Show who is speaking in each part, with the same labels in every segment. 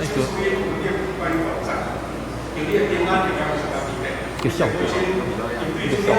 Speaker 1: 一个效果，一个效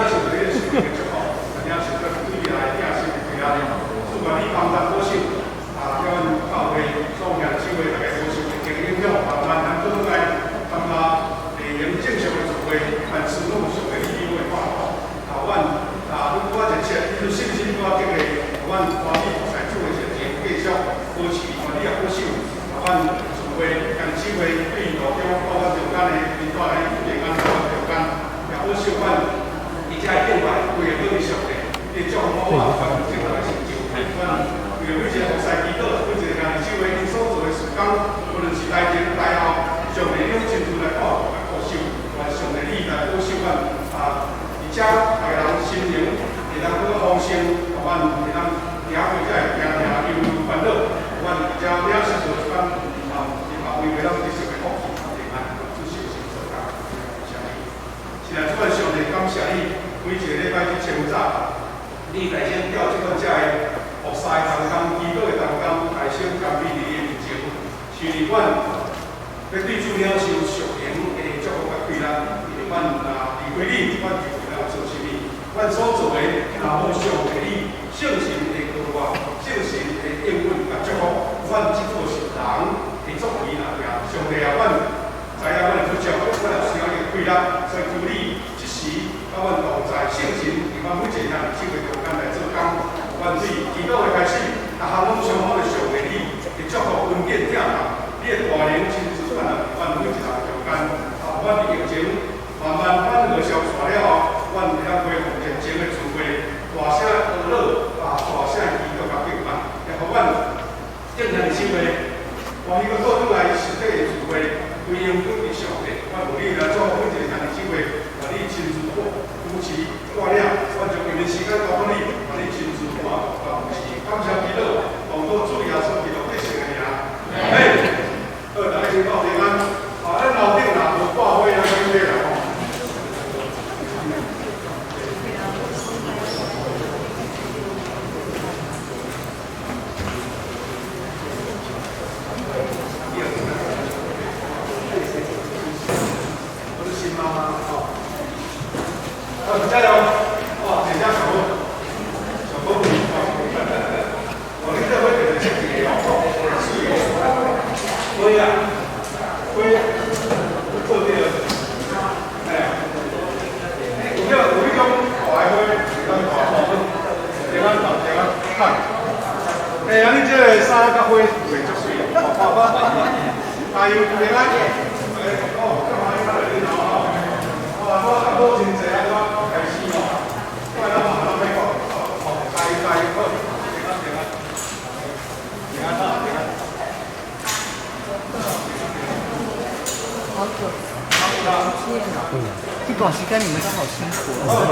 Speaker 1: 这段时间你们都好辛苦，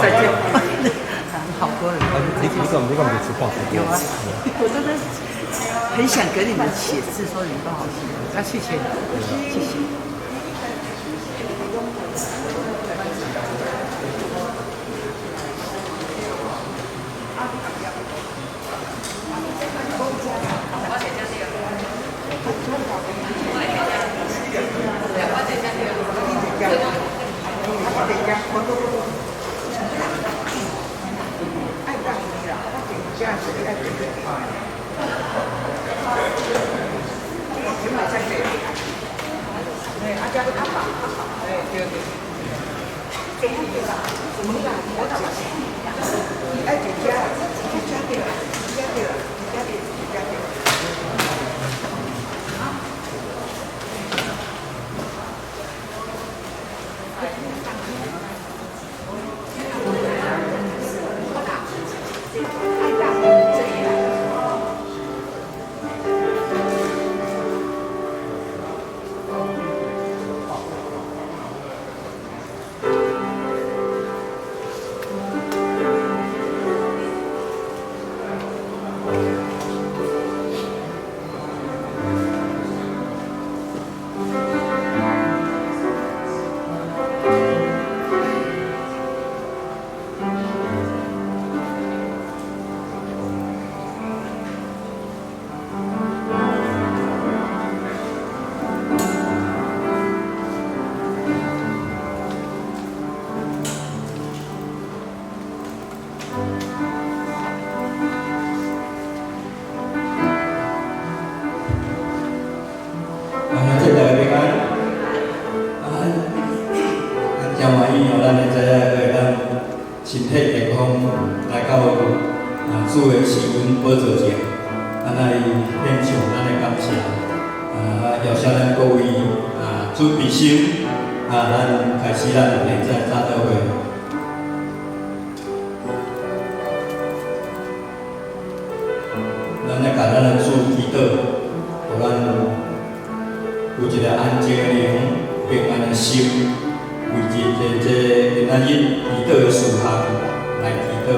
Speaker 1: 再见。好多人。你怎么没吃饭？有啊，我真的很想给你们写字，说你们都好辛苦。那谢谢你，谢谢。
Speaker 2: 这大家平安。真欢喜哦，咱会知影会当身体健康来到主的施恩宝座前，来献上咱的感谢。邀请咱各位准备心，咱开始咱现在早祷会。咱来甲咱的主祈祷，互咱有一个安静的灵、平安的心，为这今仔日祈祷的事项来祈祷。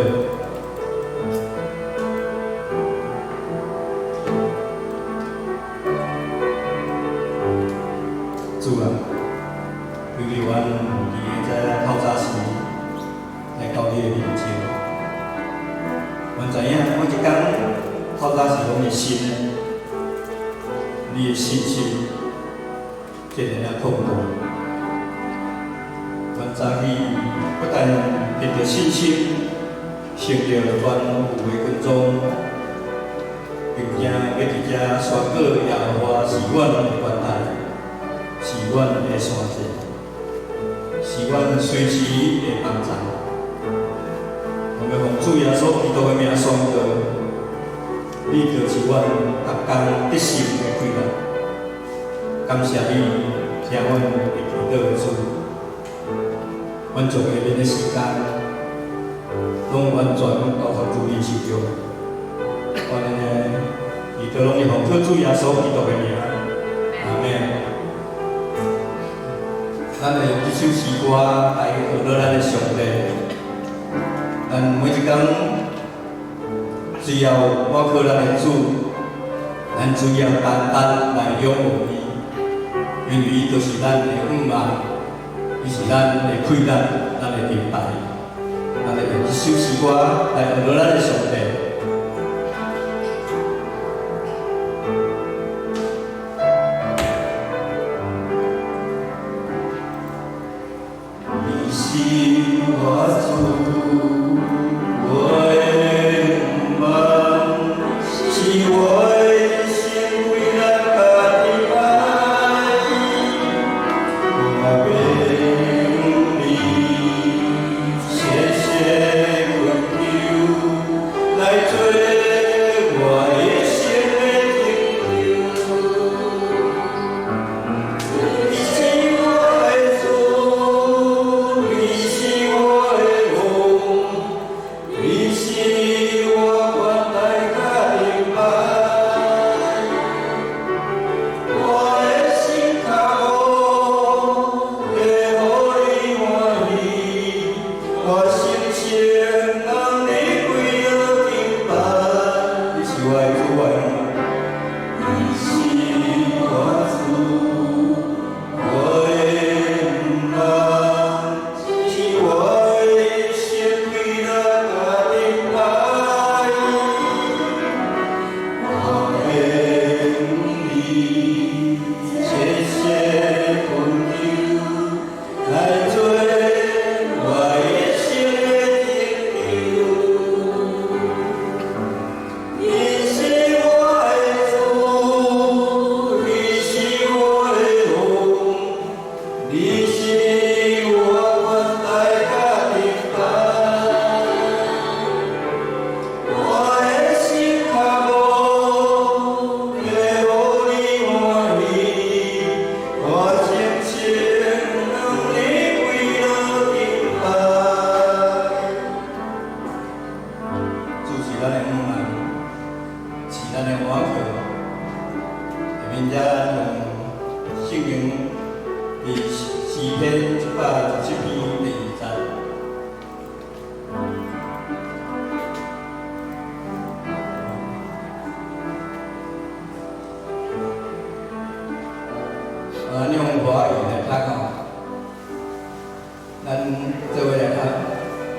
Speaker 2: 主啊，由于阮伫在透早时来到你的面前，阮知影每一天透早时拢是新的，你的心情这个痛苦。阮早起不但凭着信心，成就全有的群众，并且要伫遮宣告耶和华是阮的关爱。是阮的山寨，是阮随时的帮助。我们奉主耶稣基督的名宣告，你就是阮逐工得胜的快乐。感谢你听阮的祈祷的主，阮将下面的时间，拢完全交付主你手中。阮的祈祷拢是奉主耶稣基督的名，阿门。咱会用这首诗歌来贺乐咱的上帝。咱每一天，只要我靠咱的主，咱只要单单来仰望伊，因为伊就是咱的盼望，伊是咱的快乐，咱的平台。咱会用这首诗歌来贺乐咱的上帝。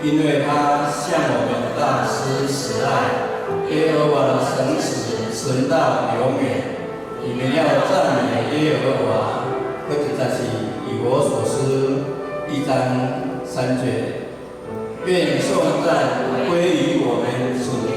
Speaker 2: 因为他向我们大施慈爱，耶和华的诚实存到永远。你们要赞美耶和华。这实在是以我所思1章3节。愿颂赞归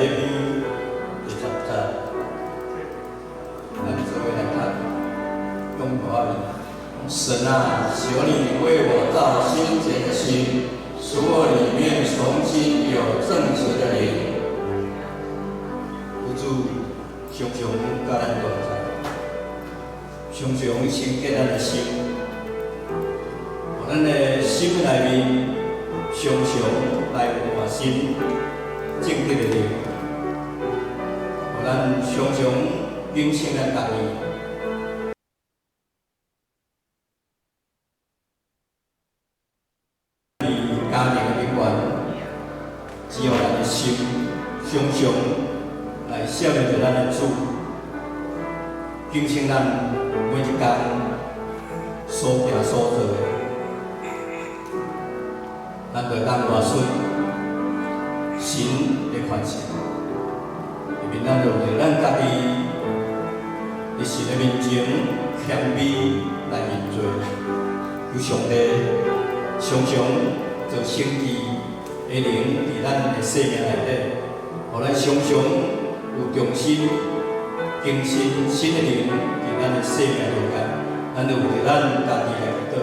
Speaker 2: 一篇第10节，咱做伙来看，用国语。神啊，求你为我造清洁的心，使我里面重新有正直的灵。主常常甲咱同在，常常清洁咱的心，互咱的心内面常常来换新正直的灵，互咱常常警醒咱家己。家庭的平安，只要咱的心常常来想念着咱的主，警醒咱每一天所行所做的，咱就当活出神的款式，因为咱就为咱家己伫神的面前谦卑来认罪，有上帝常常做圣洁的灵伫咱的生命内底，互咱常常有重新更新新的灵伫咱的生命中间，咱就为咱家己来祈祷。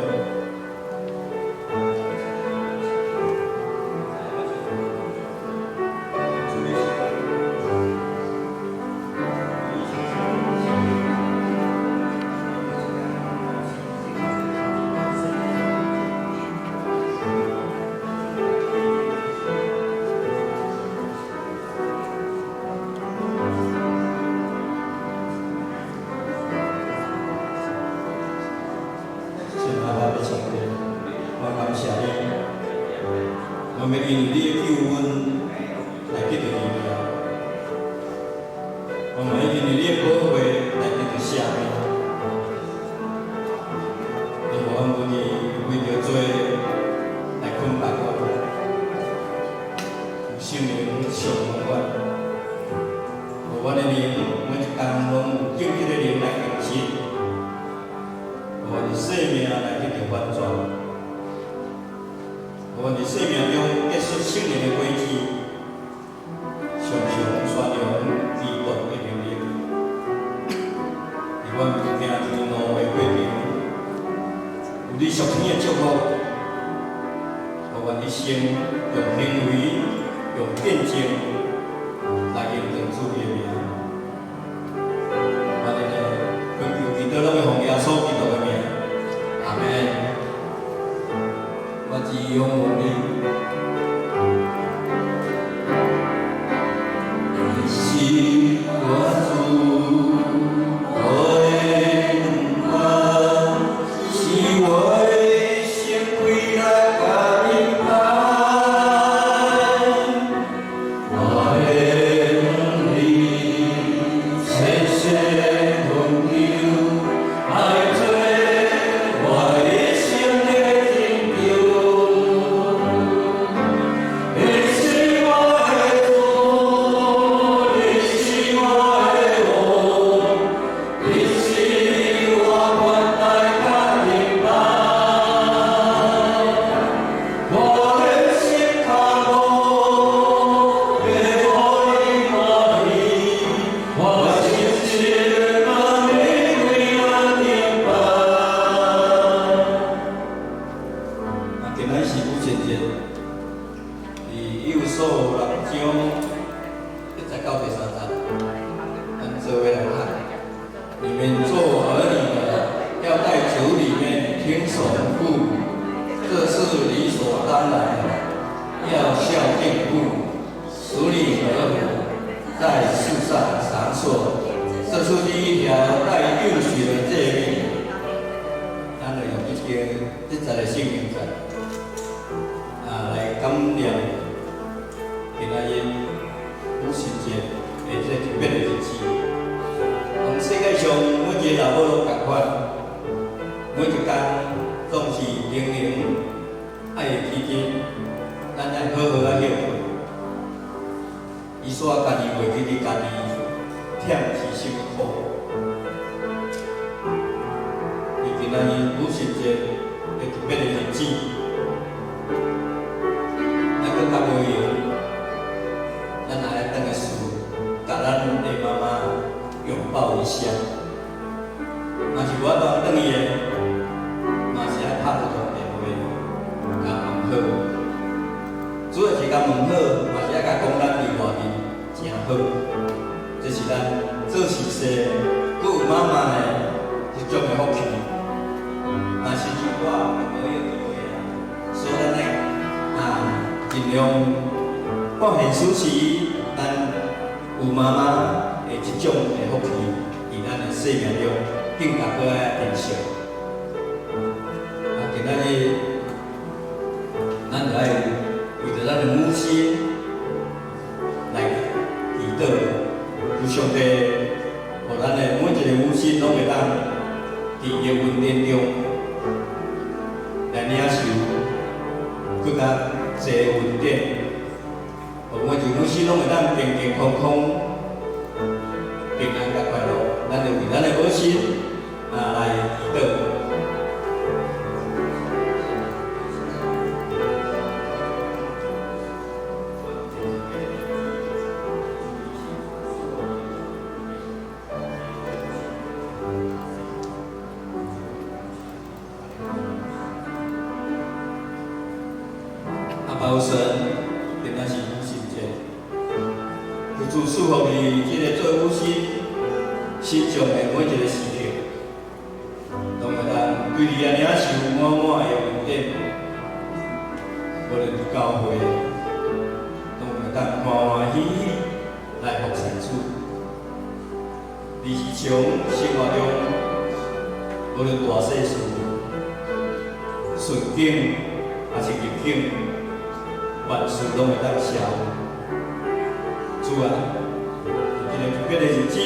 Speaker 2: 我感谢你，我们因你的救恩来得到荣耀，我们因你的宝血来得到赦免，你我们为着罪来捆绑我，有生命上我，我的灵每一天拢有敬虔的灵来更新，我的生命来得到翻转。我伫生命中结束圣灵的轨迹，常常宣扬基督的能力。伫阮行天路的过程，有你属天的祝福，互阮一生用行为、用见证来印证主的名。我哋恳求祈祷，拢要奉耶稣基督的名，阿门。我只仰望你，你是我主，我的光，是我的心归来甲你爱，我的你深深困求，爱做我的心的天佑。这是理所当然的，要孝敬父母，属你和睦，在世上长寿。这是第一条带应许的诫命。咱就用这个圣经来感念平安夜、母亲节的这特别的日子。从世界上每一个人都同款，每一天总是零零爱的期间，咱要好好啊享受。伊煞家己袂记你家己忝起辛苦。伊今仔日母亲节的特别的日子，咱搁较无闲，咱来等个。谢。若是我当转伊的，嘛是爱拍不同电话，甲问好。主要是甲问好，嘛是爱甲讲咱伫外面诚好。这是咱做事势，佫有妈妈的一种的福气。若是像我无有机会啊，所以咱尽量看现实时，咱有妈妈的这种的福气，伫咱的生命中更加搁爱珍惜。今仔日，咱就爱为着咱的母亲来祈祷，求上帝，互咱的每一个母亲拢会当伫伊的恩典中来领受更加济恩典，互每一个母亲拢会当健健康康、平安甲快乐。咱就为咱的母亲来祈祷。阿爸神，今仔是母亲节，就祝福你这个做母亲心上的每一个时刻，拢会当对你领受满满的恩典，无论是教会，拢会当欢欢喜喜来服侍主。日常生活中，无论大小事，顺境还是逆境。万事拢会当消。主啊，今个特别的日子，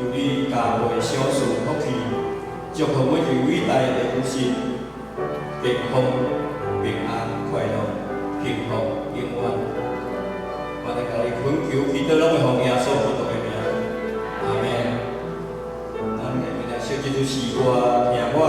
Speaker 2: 由你教会相事福气，祝福每一位伟大的母亲，健康、平安、快乐、幸福、永远。我哋甲你恳求，祈祷拢会奉耶稣基督的名，阿门。咱下面来小这首诗歌，听我。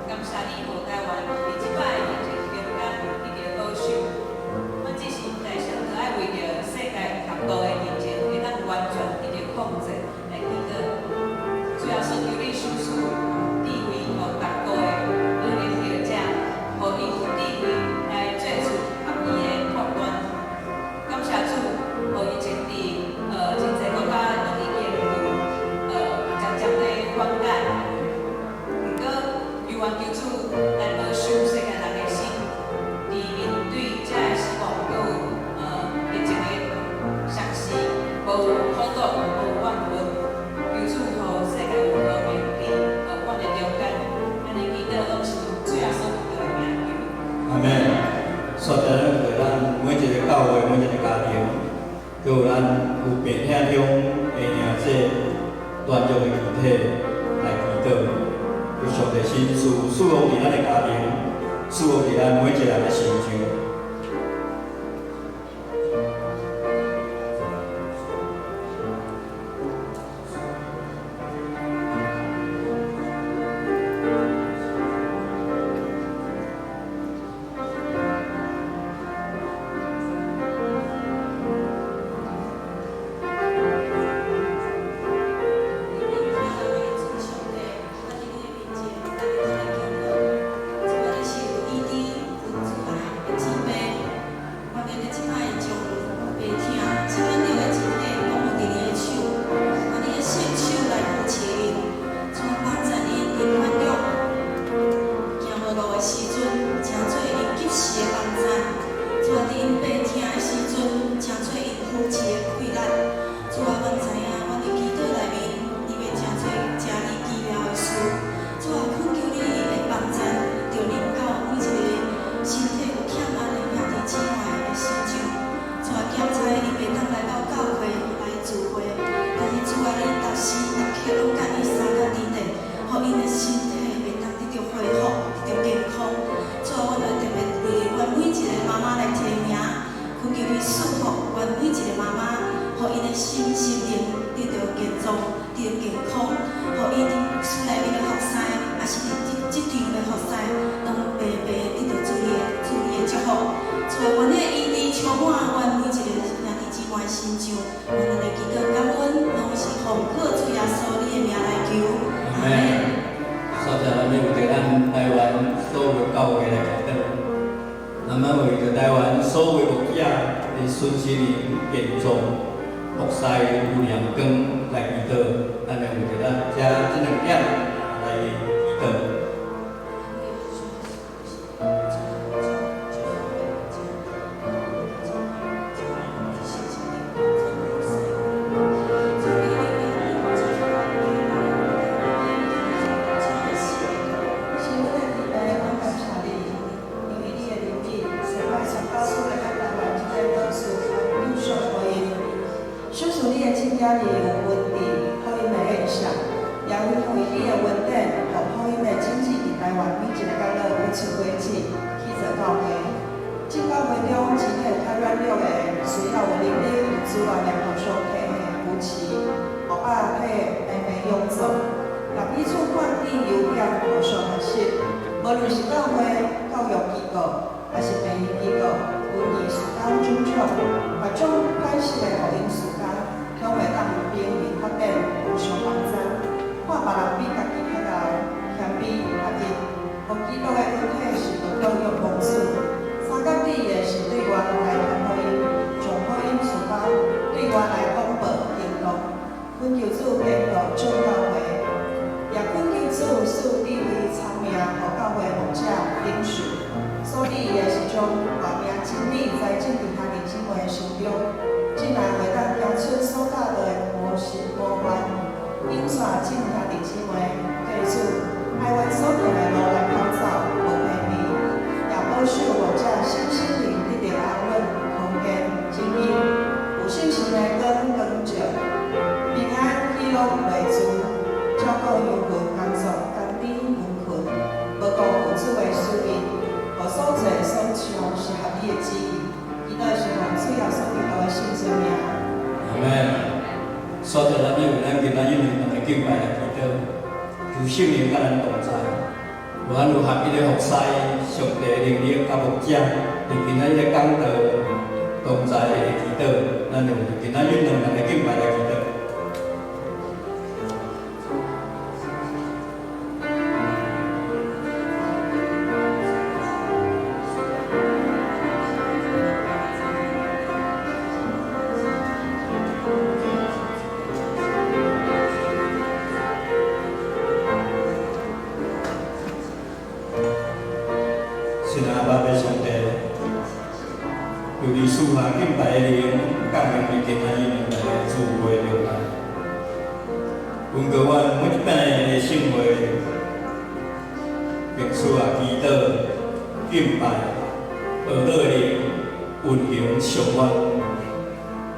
Speaker 3: 感谢你，互台湾第一摆，就是香港，一个好
Speaker 2: 佮有咱有病痛中的兄姐断弱的具体来祈祷，有上帝心事赐福伫咱的家庭，赐福伫咱每一个人的心上。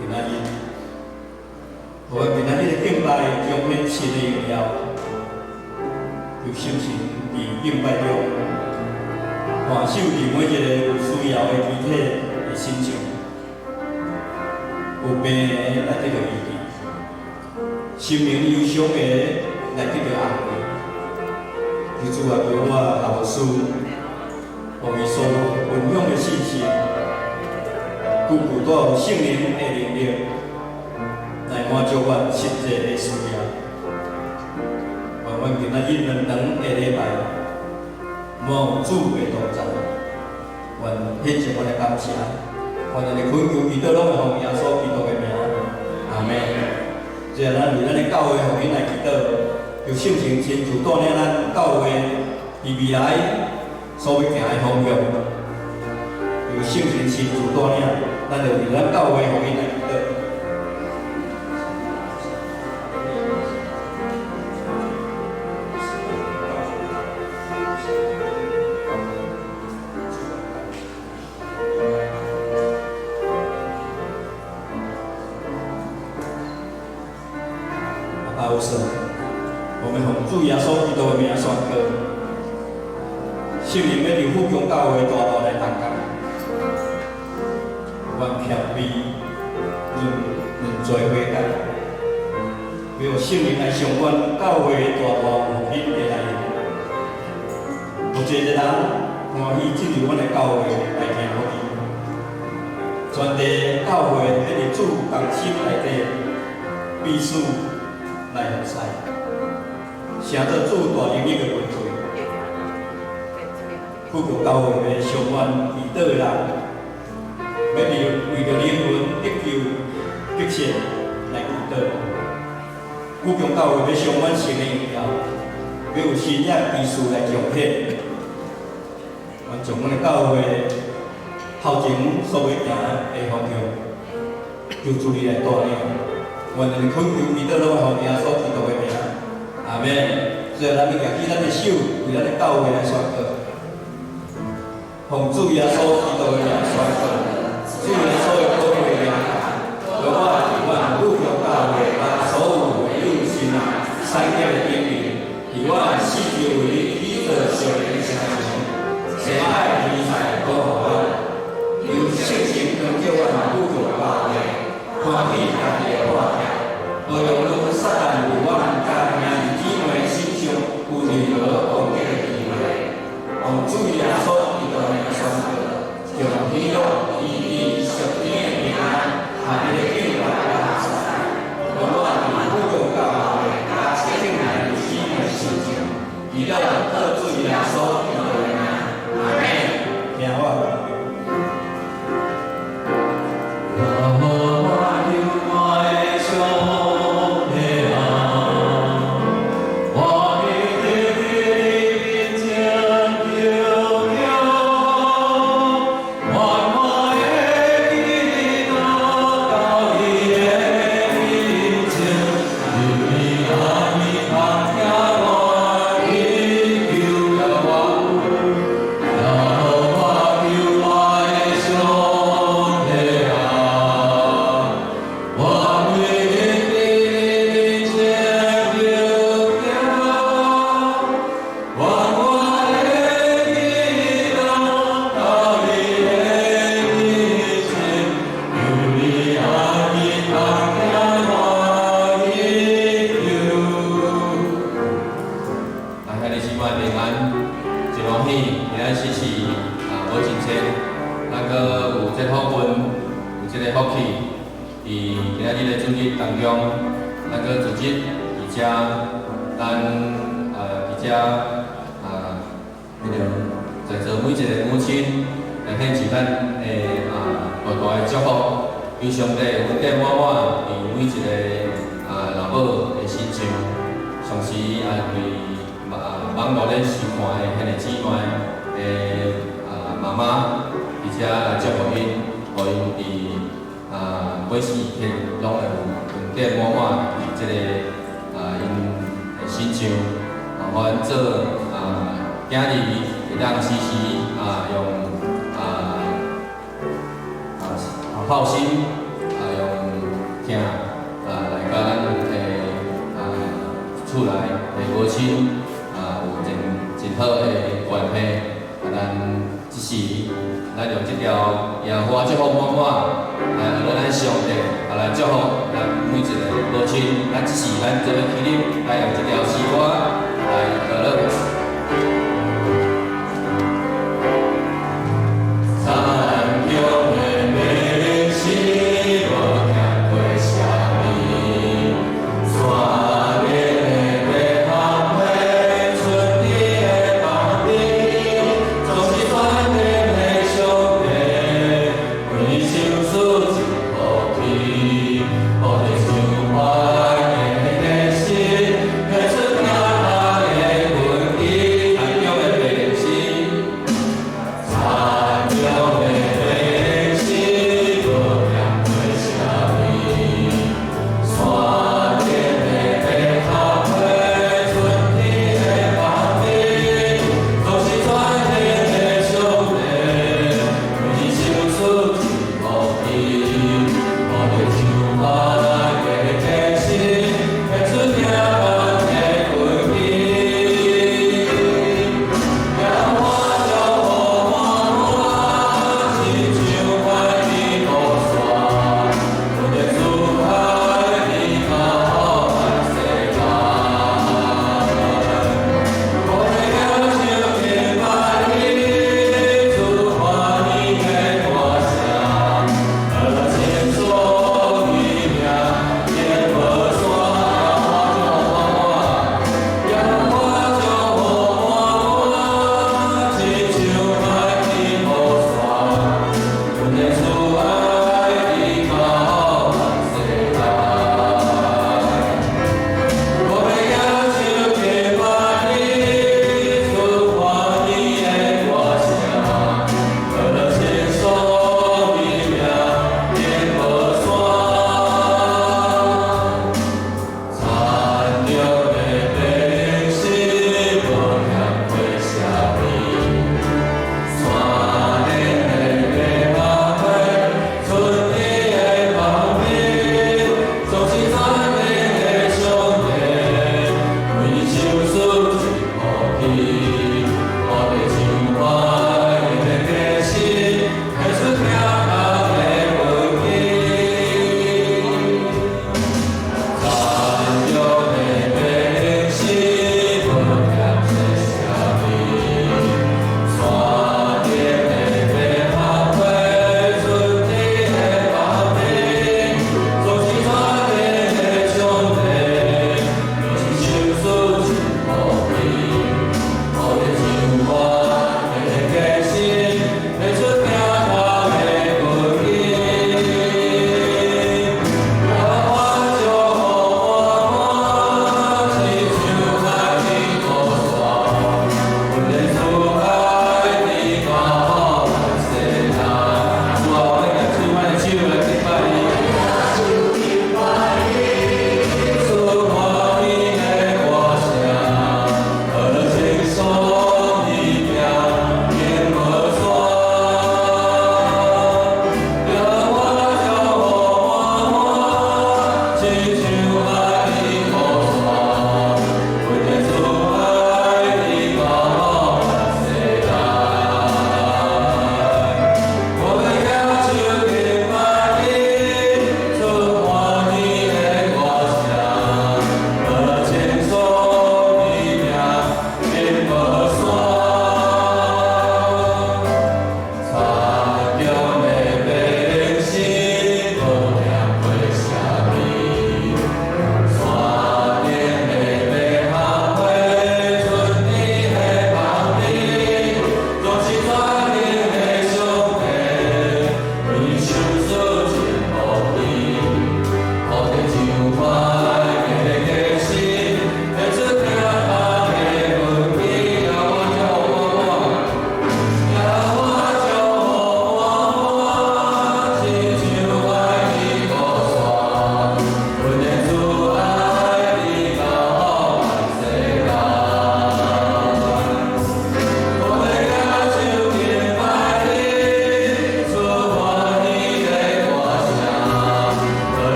Speaker 2: 今仔日，我今仔日的敬拜彰显神的荣耀，有心神伫敬拜中，看守伫每一个有需要的肢体的身上，有病的来得到医治，心灵忧伤的来得到安慰。求主啊，叫我后事，互伊所分享的信息，具带有圣灵的能力，来满足阮实际的需要。阮今仔日两堂的礼拜，满有主的同在，阮献上阮的感谢，阮咱的恳求祈祷拢会奉耶稣基督的名，阿门。即个咱为咱的教会福音来祈祷。有圣神亲自带领咱教会伫未来所要行的方向，有圣神亲自带领，咱就为咱教会福音来祈祷。阿有神。我们奉主耶稣基督的名宣告，圣灵要伫富强教会大道来同工，愿谦卑论罪悔改，要圣灵来上阮教会的大道福音的内容，有一个人欢喜进入阮的教会来听福音，全地教会要伫主同心内底必须来服侍。成做主大能力的军队，富强教会的上愿祈祷的人，要为着灵魂得救得胜来祈祷。富强教会要上愿神的荣耀，要有新约技术来彰显。阮从阮的教会后前所要行的方向，求主你来带领。阮的恳求祈祷拢会奉耶稣基督的名。阿门。所以咱要举起咱的手，为咱的教会来宣告，奉主耶稣基督的名宣告，主耶稣的宝贵的名，让我伫阮富强教会把所有的有心产业的经历，伫阮四周围起着小人相像，神爱题材都互阮，有圣神能叫阮富强教会欢喜家己的活着，无用如撒旦为阮家兄弟姊妹心上有任何攻击的机会。奉主耶稣基督的名宣告，将喜乐、医治、属天的平安，下日的敬拜甲下载，让我伫富强教会甲圣灵的姊妹心上，祈祷靠主耶稣基督的名，阿门。听我。
Speaker 3: 好心用囝来甲咱厝内母亲有真好的关系，咱即时咱用这条烟花祝福满满，来学咱上帝，来祝福咱每一个母亲。咱即时咱做起立，来用这条诗歌来学乐。
Speaker 4: 我的胸怀的心，开出那。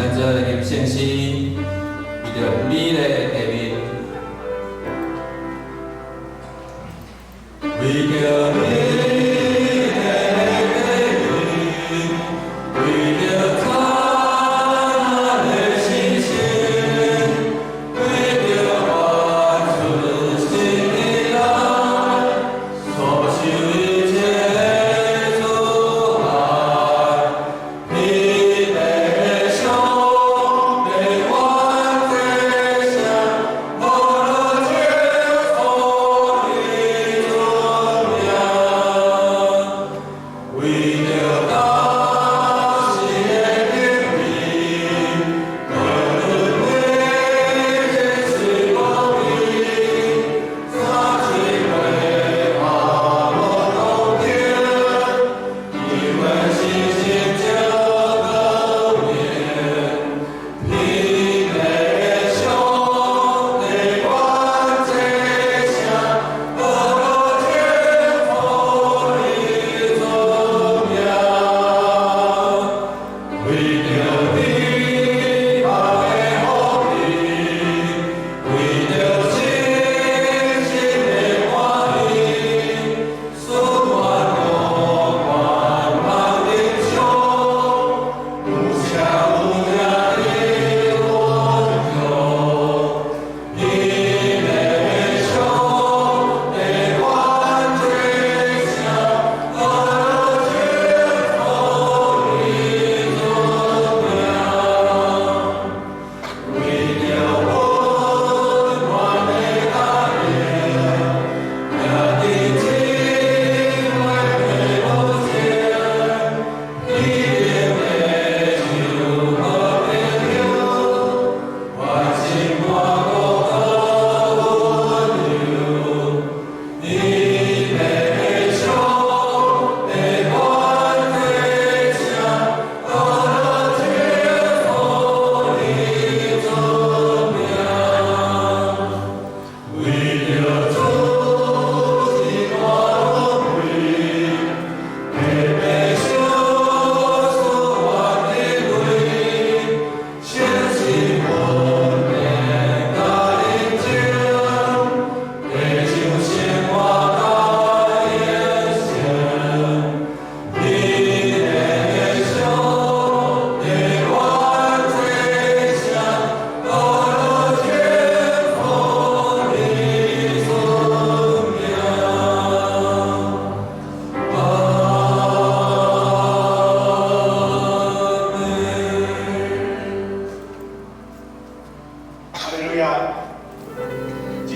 Speaker 3: 咱做献献诗，为着美丽的地面，为着你。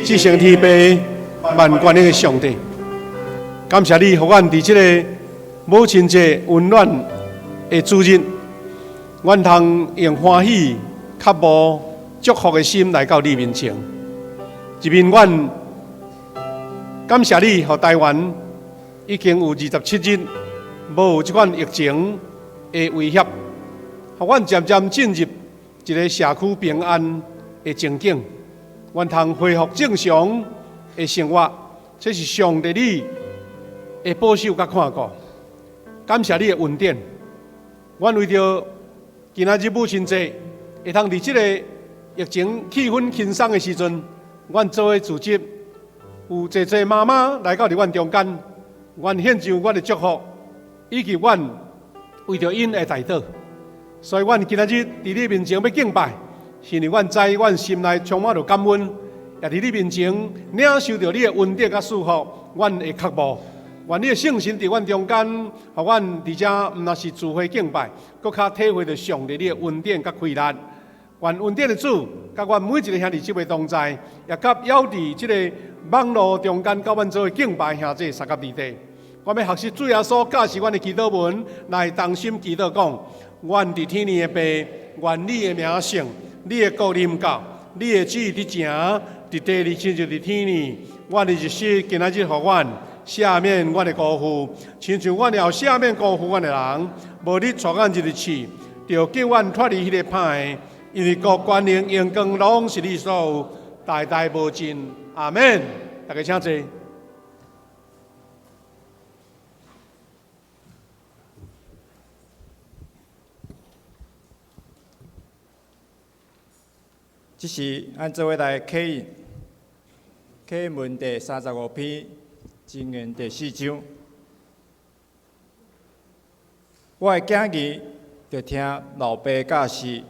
Speaker 4: 至圣天父万冠的上帝，感谢你，予阮伫这个母亲节温暖的主日，阮通用欢喜、渴慕、祝福的心来到你面前。一面，阮感谢你，予台湾已经有27日无有这款疫情的威胁，予阮渐渐进入一个社区平安的情景。阮通恢复正常的生活，这是上帝你的保守甲看顾。感谢你的恩典。阮为着今仔日母亲节，会通伫这个疫情气氛轻松的时阵，阮做伙组织，有济济妈妈来到伫阮中间，阮献上阮的祝福，以及阮为着因的代祷。所以，阮今仔日伫你面前要敬拜。是因为阮知，阮心内充满着感恩，也伫你面前领受着你的恩典甲祝福，阮会渴慕。愿你的圣神伫阮中间，予阮伫遮毋若是自会敬拜，搁较体会着上帝你的恩典甲开力。愿恩典的主，甲阮每一个兄弟姊妹同在，也甲邀伫即个网络中间，甲阮做敬拜兄弟三甲伫地。我要学习主耶稣教示阮的祈祷文，来同心祈祷讲：愿伫天里的爸，愿你的名圣。你的国临到，你的旨意伫城，伫地里亲像伫天里。阮的日时，今仔日，予阮赦免阮的辜负，亲像阮也有赦免辜负阮的人。无你带阮入去，就叫阮脱离迄个歹的，因为国权能荣光拢是你所有，代代无尽。阿门。大家请坐。
Speaker 5: 这是按做位来启引，启引文第35篇，箴言第4章。我的囝儿着听老爸教示，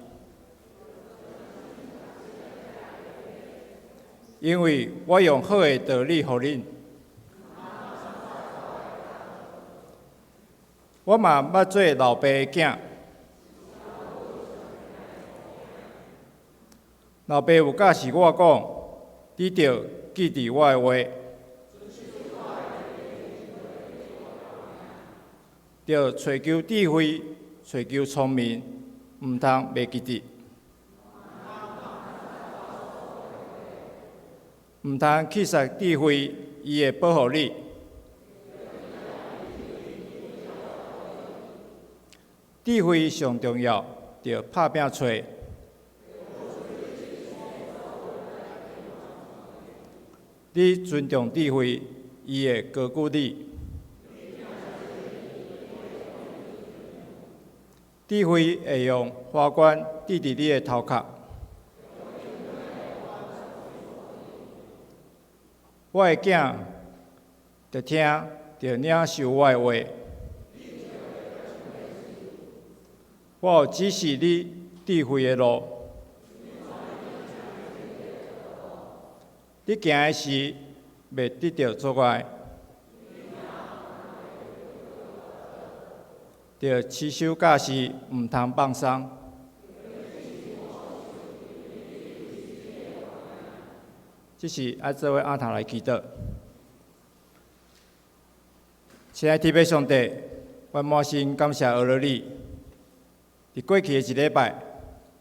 Speaker 5: 因为我用好的道理予恁。我嘛捌做老爸的囝，老爸有教示我讲，你着记住我的话，着找求智慧，找求聪明，毋通袂记得，毋通去杀智慧，伊会保护你。智慧上重要，着拍拼找。你尊重智慧，伊会高举你。智慧会用花冠滴伫你的头壳。我的囝着听，着领受我的话。我有指示你智慧的路。你行的时，袂得到阻碍。着持守教示，毋通放松。这是爱做伙仰头来祈祷。亲爱的天父上帝，我满心感谢俄罗你。伫过去的一礼拜，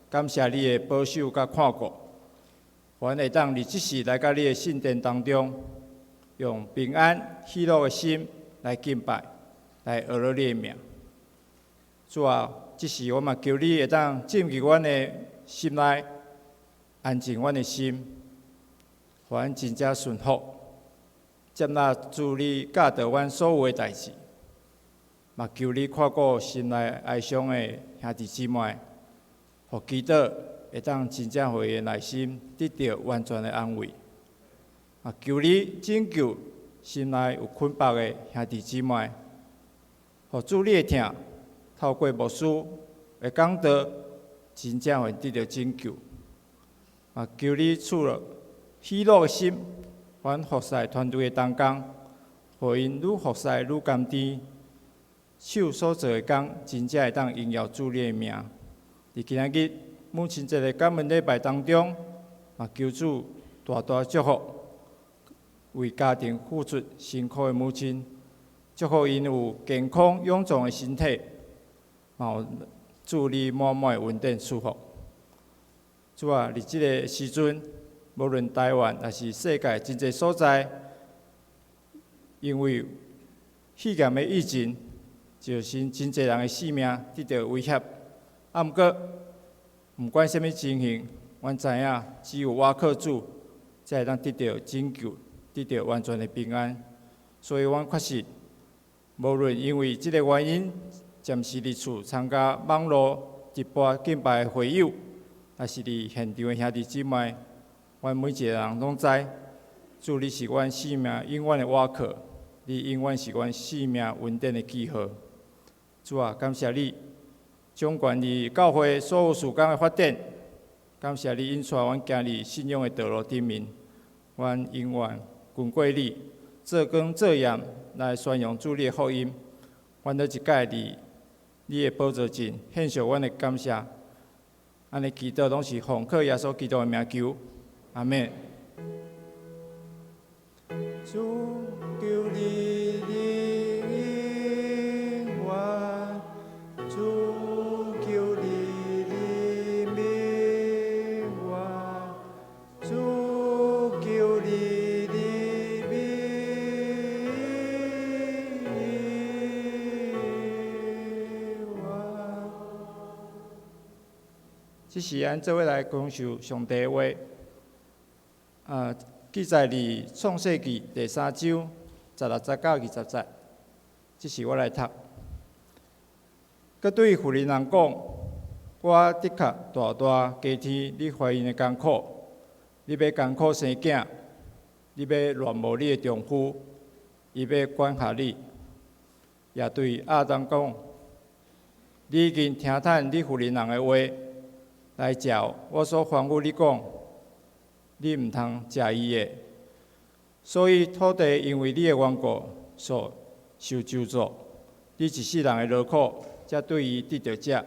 Speaker 5: 感谢你的保守甲看顾，阮会当伫即时来到你的圣殿当中，用平安喜乐的心来敬拜，来学罗你的名。主啊，即时我嘛求你会当进入阮的心内，安静阮的心，互阮真正顺服，接纳主你教导阮所有的代志。嘛求你看顾心内哀伤的兄弟姊妹，互祈祷会当真正互伊内心得到完全的安慰。嘛求你拯救心内有困迫的兄弟姊妹，互主你的疼透过牧师的讲道，真正会得到拯救。嘛求你赐了喜乐的心，阮服侍团队的同工，互因愈服侍愈甘甜。手所做的工，真正会当荣耀主你的名。伫今仔日母亲节的感恩礼拜当中，嘛求主大大祝福为家庭付出辛苦的母亲，祝福因有健康勇壮的身体，嘛有祝你满满的稳定舒服。主啊，伫即个时阵，无论台湾还是世界真侪所在，因为肺炎的疫情。造成真侪人的性命得到威胁，啊，毋过，毋管什么情形，阮知影只有我靠主，才会当得到拯救，得到完全的平安。所以，阮确实，无论因为即个原因，暂时伫厝参加网络直播敬拜的会友，还是伫现场的兄弟姊妹，阮每一个人拢知，主你是阮生命永远的倚靠，你永远是阮生命稳定的记号。主啊，感谢你掌管你教会所有事工的发展，感谢你引带阮行入信仰的道路顶面，阮永远跟过你，做光做盐来宣扬主你的福音。阮都一届伫你的宝座前献上阮的感谢，安尼祈祷拢是奉靠耶稣基督的名求，阿门。主求你。这是咱做伙来讲授上帝的话，记载伫创世纪第3章16节到20节，这是我来读。佮对妇人人讲，我的确大大加添你怀孕的艰苦，你要艰苦生囝，你要乱无你的丈夫，伊要管辖你，也对亚当讲：你已经听叹你妇人人的话，来照我所吩咐你讲，你毋通食伊的。所以土地因为你的缘故所受咒诅，你一世人的劳苦，才对伊得着食。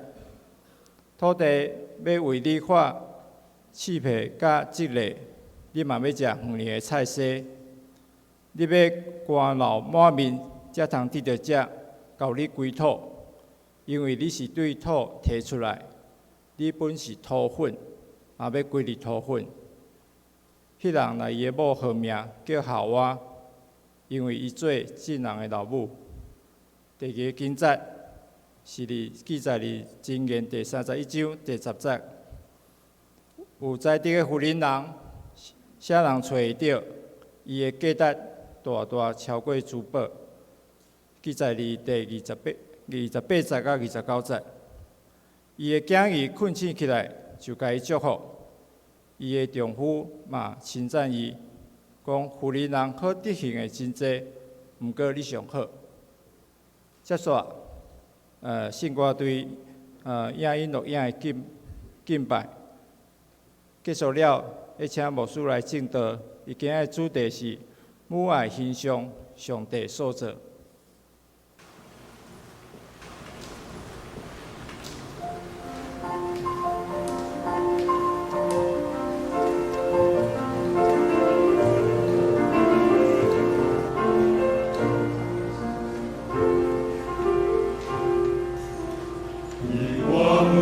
Speaker 5: 土地要为你发刺皮甲蒺藜，你嘛要食远年的菜色。你要汗流满面，才通得着食，到你归土，因为你是对土提出来，你本是土粉，也要归入土粉。迄人来伊的某号名叫夏娃，因为伊做众人的老母。第二个经节是记载伫箴言第31章第10节。有才德的妇人人，啥人找会到？伊的价值大大超过珠宝。记载伫第28节到29节。伊的囝儿困醒起来，就甲伊祝福。伊的丈夫嘛称赞伊，讲妇人人好德行的真济，毋过你上好。接煞，信我对影音录影的敬拜结束了，要请牧师来正道。伊今日的主题是母爱欣赏上帝所造。
Speaker 6: 我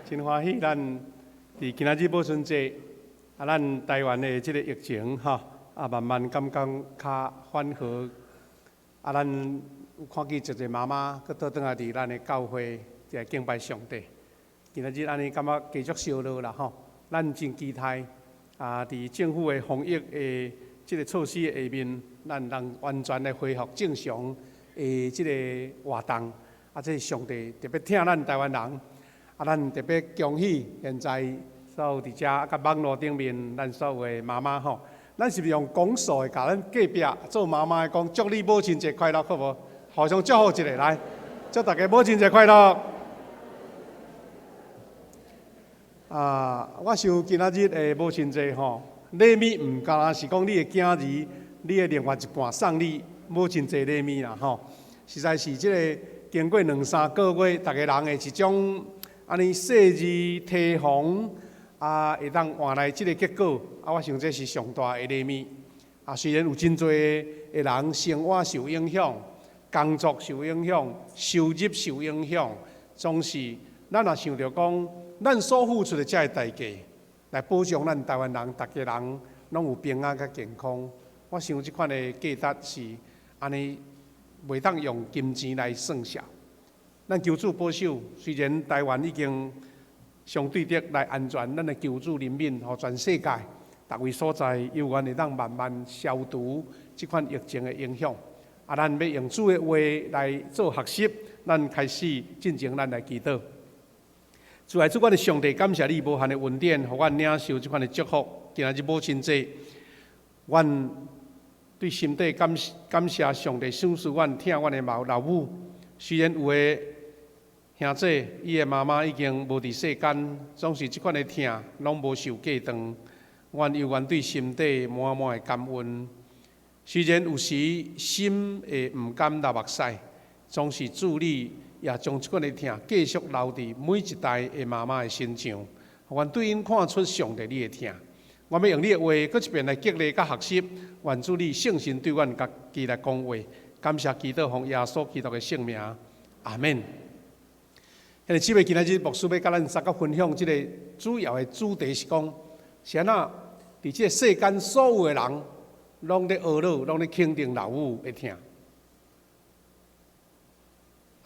Speaker 4: 真欢喜，咱伫今仔日母亲节，咱台湾的即个疫情慢慢感觉较缓和，咱有看见一个妈妈，佮倒转来伫咱的教会，来敬拜上帝。今仔日安尼感觉继续烧热啦咱真期待伫政府的防疫的即个措施的下面，咱能完全的恢复正常的即个活动。这是上帝特别听咱台湾人，咱特别恭喜现在所有伫遮甲网络顶面咱所有的妈妈咱是不是用讲数的，甲咱隔壁做妈妈的讲，祝你母亲节快乐，好无？互相祝福一下，来，祝大家母亲节快乐。我想今仔日的母亲节礼物唔单单是讲你的囝儿，你的另外一半送你母亲节礼物啦实在是即个经过2-3个月，大家人的一种安尼细致提防会当换来即个结果我想这是上大的礼物虽然有真侪的人生活受影响，工作受影响，收入受影响，总是咱也想着讲，咱所付出的这个代价，来保障咱台湾人，大家人拢有平安甲健康。我想即款的价值是安尼，袂当用金钱来算数。咱求主保守，虽然台湾已经相对的来安全，咱的求主怜悯，互全世界逐位所在，有缘会当慢慢消除即款疫情的影响。咱要用主的话来做学习，咱开始进前，咱来祈祷。主啊，主我的上帝，感谢你无限的恩典，互阮领受即款的祝福。今仔日母亲节，阮对心底感谢上帝赏赐阮疼阮的老母。虽然有的兄弟，伊的妈妈已经无伫世间，总是即款的疼，拢无受过当。阮犹原对心底满满的感恩。虽然有时心会毋甘流目屎，总是主你也将即款的疼继续留伫每一代的妈妈的身上，互阮对因看出上帝你的疼。我要用你的话，搁一遍来激励甲学习，愿主你圣神对阮家己来讲话。感谢祈祷奉耶稣基督的圣名，阿门。今日今仔日牧师要甲咱三个分享，即个主要的主题是讲，是安怎伫即个世间所有的人，拢咧懊恼，拢咧肯定老母的疼。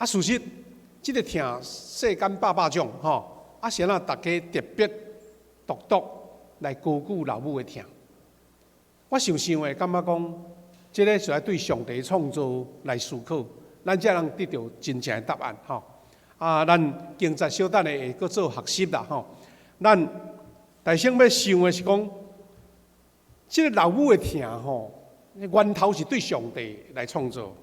Speaker 4: 事实，即个疼世间百种是安怎大家特别独独来高举老母的疼。我想的感觉讲，这个是要对上帝创造来思考，咱才能得到真正的答案咱经济小等的会搁做学习啦咱大声要想的是讲，这个老母的疼源头是对上帝来创造。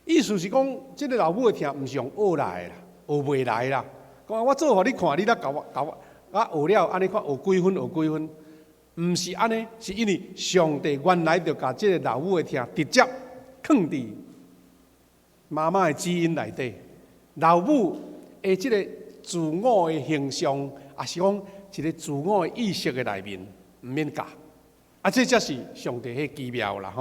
Speaker 4: 意思是讲，这个老母的疼毋是用学来的啦，学袂来啦。讲我做互你看，你才教我学了，安尼看学几分学几分，毋是安尼，是因为上帝原来就甲这个老母的疼直接放伫妈妈的基因内底。老母的这个自我的形象，也是讲一个自我的意识的内面，毋免教。这才是上帝迄奇妙啦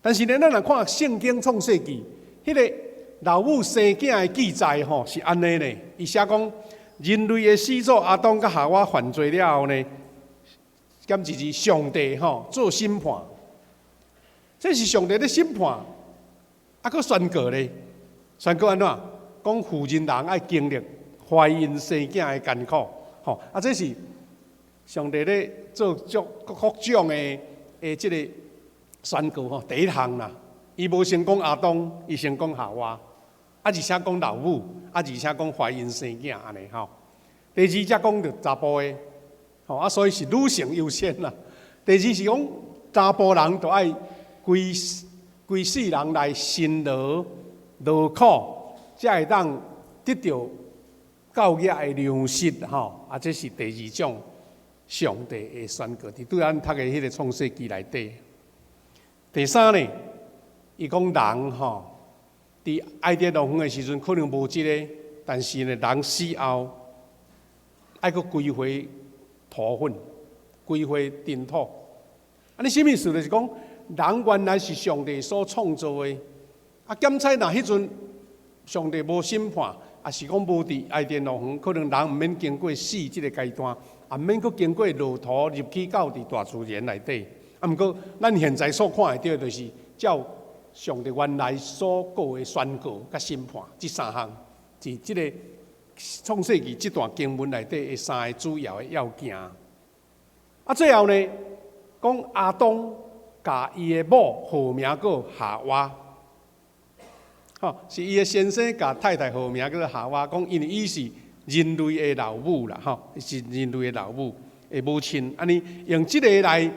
Speaker 4: 但是呢，咱若看圣经创世纪，迄个老母生囝的记载是安尼呢。伊写讲，人类的始祖阿当甲夏娃犯罪了后呢，甘就是上帝做审判。这是上帝咧审判，搁宣告咧，宣告安怎？讲妇人人爱经历怀孕生囝的艰苦这是上帝咧做各种的即个宣告第一项啦，伊无先讲阿当，伊先讲夏娃，而且讲老母，而且讲怀孕生囝安尼第二才讲着查甫的所以是女性优先啦。第二是讲查甫人就爱规世人来辛劳苦，才会当得到教育的粮食这是第二种上帝的宣告，伫对咱读的迄个创世纪内底。第三呢，伊讲人伫爱伫农园的时阵可能无即个，但是呢，人死后爱搁归回土粉，归回尘土。尼什么意思？就是讲人原来是上帝所创造的，检采若迄阵上帝无审判，也是讲无伫爱电路园，可能人毋免经过死即个阶段，也毋免佫经过骆驼入去到伫大自然内底。啊，毋过咱现在所看会到，就是照上帝原来所告的宣告甲审判，即三项是即个创世纪即段经文内底的三个主要的要件。啊，最后呢，讲亚当甲伊的某号名叫夏娃。是伊的先生甲太太号名叫做夏娃，讲因为伊是人类的老母啦，是人类的老母的母亲，安尼用即个来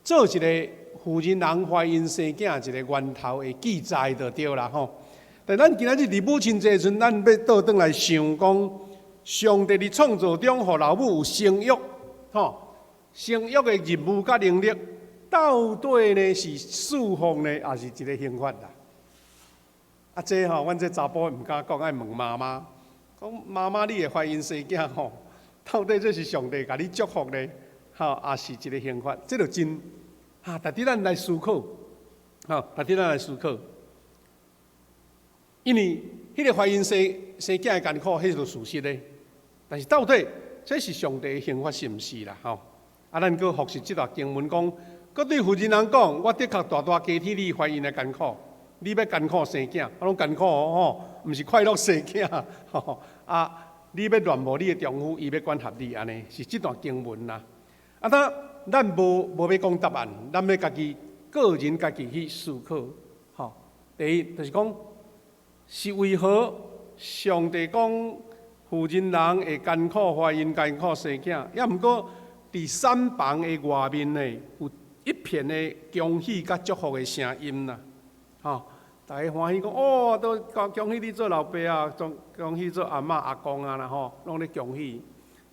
Speaker 4: 做一个妇人人怀孕生囝一个源头的记载就对啦，但咱今仔日伫母亲节时阵，咱要倒转来想讲，上帝伫创造中，互老母有生育，生育的任务甲能力，到底呢是祝福呢，还是一个刑罚啦？啊，这阮这查甫毋敢讲，爱问妈妈，讲妈妈，你会怀孕生囝到底这是上帝甲你祝福呢，也是一个刑罚？这就真值得咱来思考，值得咱来思考。因为迄个怀孕生囝的艰苦，迄是事实咧。但是到底这是上帝的刑罚是毋是啦？咱搁复习这段经文讲，搁对妇人人讲，我的确大大加添你怀孕的艰苦。你要艰苦生囝，拢艰苦毋是快乐生囝你要乱无你的丈夫，伊要管辖你安尼，是这段经文啦。咱无要讲答案，咱要家己个人家己去思考。第一就是讲，是为何上帝讲妇人人会艰苦怀孕、艰苦生囝，也毋过伫产房的外面呢，有一片的恭喜甲祝福的声音啦。大家欢喜讲都恭喜你做老爸啊，恭喜做阿嬷阿公啊啦拢咧恭喜。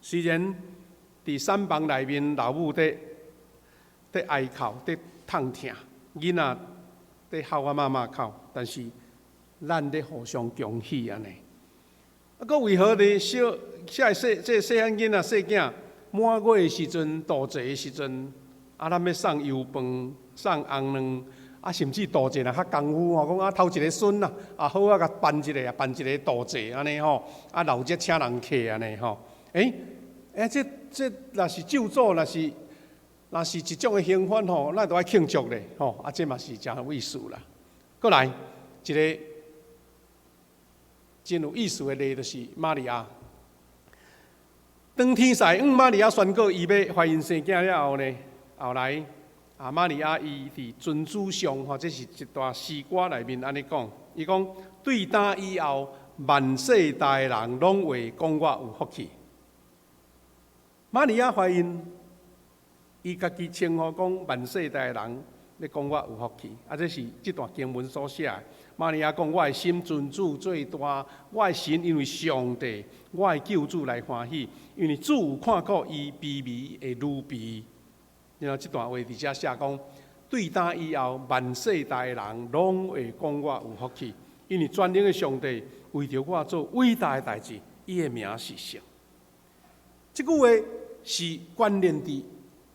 Speaker 4: 虽然伫产房内面，老母在哀哭，在痛疼，囡仔在哭啊妈妈哭，但是咱咧互相恭喜安尼。搁为何咧细汉囡仔细囝满月的时阵、渡节的时阵，咱要送油饭、送红卵。甚至渡节较功夫讲头一个孙啦，好甲办一个渡节安尼老节请人客安尼这若是咒诅，若是一种的刑罚咱都爱庆祝咧这嘛是真有意思啦。过来一个真有意思的例，就是玛利亚。当天使玛利亚宣告伊要怀孕生囝了后呢，后来。玛利亚伊伫尊主上，这是一段诗歌内面安尼讲，伊讲对答以后，万世代人拢会讲我有福气。玛利亚怀孕，伊家己称呼讲万世代人咧讲我有福气，这是这段经文所写的。玛利亚讲：我的心尊主最大，我的神因为上帝，我的救主来欢喜，因为主有看顾伊卑微的女婢。然后这段话伫遮写讲，对答以后，万世代人拢会讲我有福气，因为全能的上帝为着我做伟大的代志，伊的名是圣。这句话是关联伫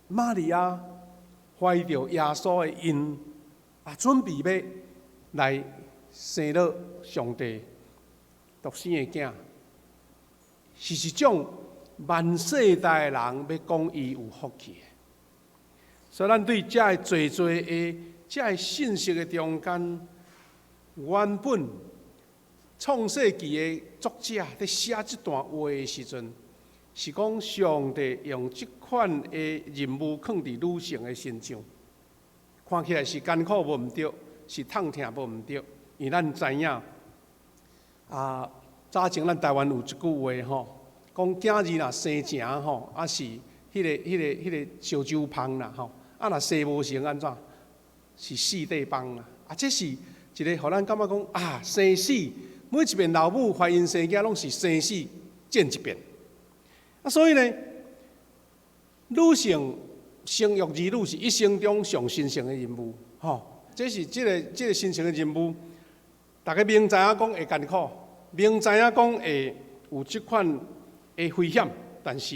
Speaker 4: 玛利亚怀着耶稣的孕，准备要来生了上帝独生的囝，是一种万世代人要讲伊有福气的。所以，咱对这个侪的这个信息的中间，原本创世纪的作者在写这段话的时阵，是讲上帝用这款的任务放伫女性的身上，看起来是艰苦无毋对，是痛疼无毋对，因为咱知影早前咱台湾有一句话讲囝儿若生正是迄个烧酒芳啦若生无成安怎？是四地帮啦。这是一个，互咱感觉讲生死每一遍老母怀孕生囝，拢是生死见一遍。所以呢，女性生育儿女是一生中上神圣的任务。这是这个神圣的任务，大家明知影讲会艰苦，明知影讲会有这款的危险，但是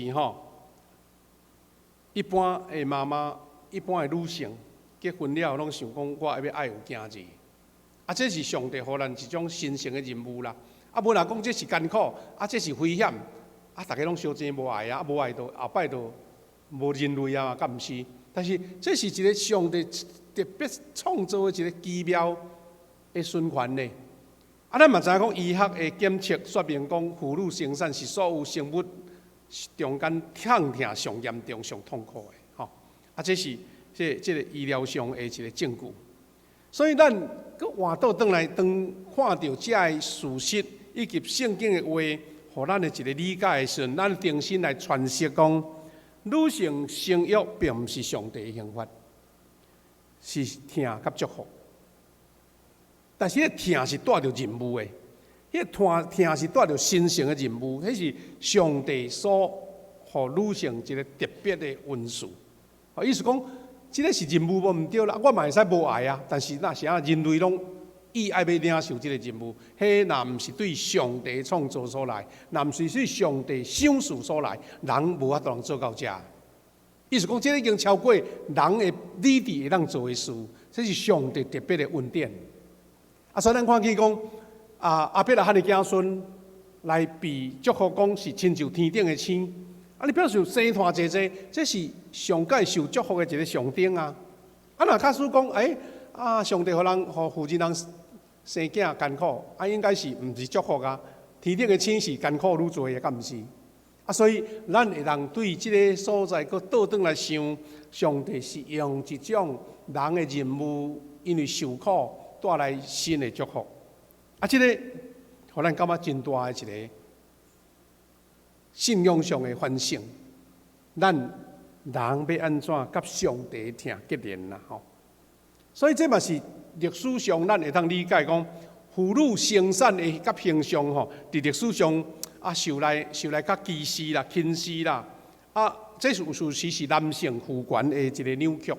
Speaker 4: 一般的妈妈。一般的女性结婚了，拢想讲我要爱有囝儿，这是上帝予咱一种神圣的任务啦。啊，无若讲这是艰苦，啊，这是危险，啊，大家拢相争无爱啊，无爱到后摆就无人类啊，敢毋是？但是这是一个上帝特别创造的一个奇妙的循环呢。啊，咱嘛知影讲医学的检测说明讲，妇女生产是所有生物中间疼痛上严重、上痛苦的，吼。啊，这是这个医疗上的一个证据。所以咱搁换倒转来，当看到这个事实以及圣经的话，互咱的一个理解的时阵，咱重新来诠释讲，女性生育并毋是上帝的刑罚，是疼甲祝福。但是，迄个疼是带着任务的，迄个疼是带着神圣的任务，迄是上帝所互女性一个特别的恩赐。意思讲，即个是任务无毋对啦，我嘛会使无爱啊。但是那是啊，人类拢意爱要领受即个任务，迄若毋是对上帝创造所来，若毋是对上帝赏赐所来，人无法度做到遮。意思讲，即个已经超过人的理智会当做的事，这是上帝特别的恩典。啊，所以咱看见讲，阿伯拉罕的子孙来被祝福，讲是亲像天顶的星。啊，你表示生团济济，这是上界受祝福的一个象征啊。啊，若假使讲，上帝互人互负责人生囝艰苦，啊，应该是毋是祝福啊？天顶的星是艰苦愈多的，敢毋是？啊，所以咱会当对即个所在，搁倒转来想，上帝是用一种人的任务，因为受苦。带来新的祝福，啊！这个互咱感觉真大的一个信仰上的反省。咱人要安怎甲上帝听结连啦？吼！所以这嘛是历史上咱会当理解讲，妇女生产的甲形象吼，伫历史上受来较歧视啦、轻视啦，这事实是男性父权的一个扭曲。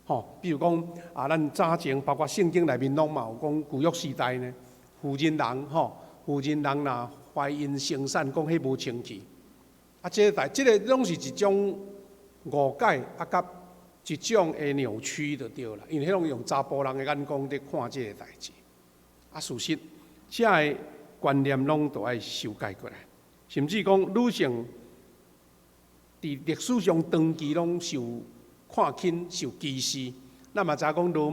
Speaker 4: 吼，比如讲咱早前包括圣经内面拢嘛有讲旧约时代呢，妇人人若怀孕生产，讲迄无清气。这个拢是一种误解甲一种的扭曲就对啦，因为迄种用查甫人的眼光在看这个代志。事实这个观念拢都爱修改过来，甚至讲女性伫历史上长期拢受看轻、受歧视。咱嘛知影讲罗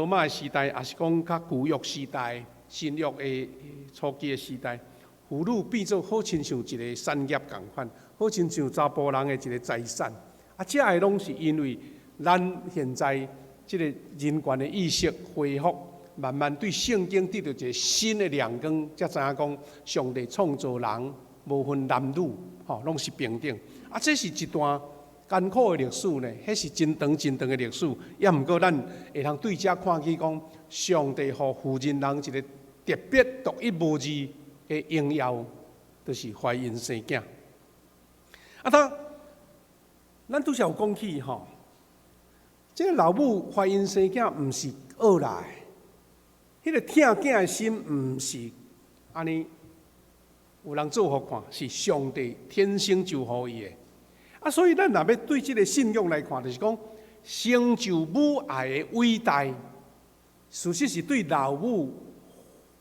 Speaker 4: 马的时代，也是讲较旧约时代、新约的初期的时代，妇女变做好亲像一个产业共款，好亲像查甫人的一个财产。这个拢是因为咱现在这个人权的意识恢复，慢慢对圣经得到一个新的亮光，才知影讲上帝创造人无分男女，拢是平等。这是一段艰苦的历史呢，迄是真长真长的历史。也毋过，咱会通对遮看起讲，上帝互妇人人一个特别独一无二的荣耀，就是怀孕生囝。咱拄则有讲起吼，这个老母怀孕生囝毋是学来的，迄个疼囝的心毋是安尼有人做互看，是上帝天生就予伊的。所以咱若要对这个信仰来看，就是讲成就母爱的伟大，事实是对老母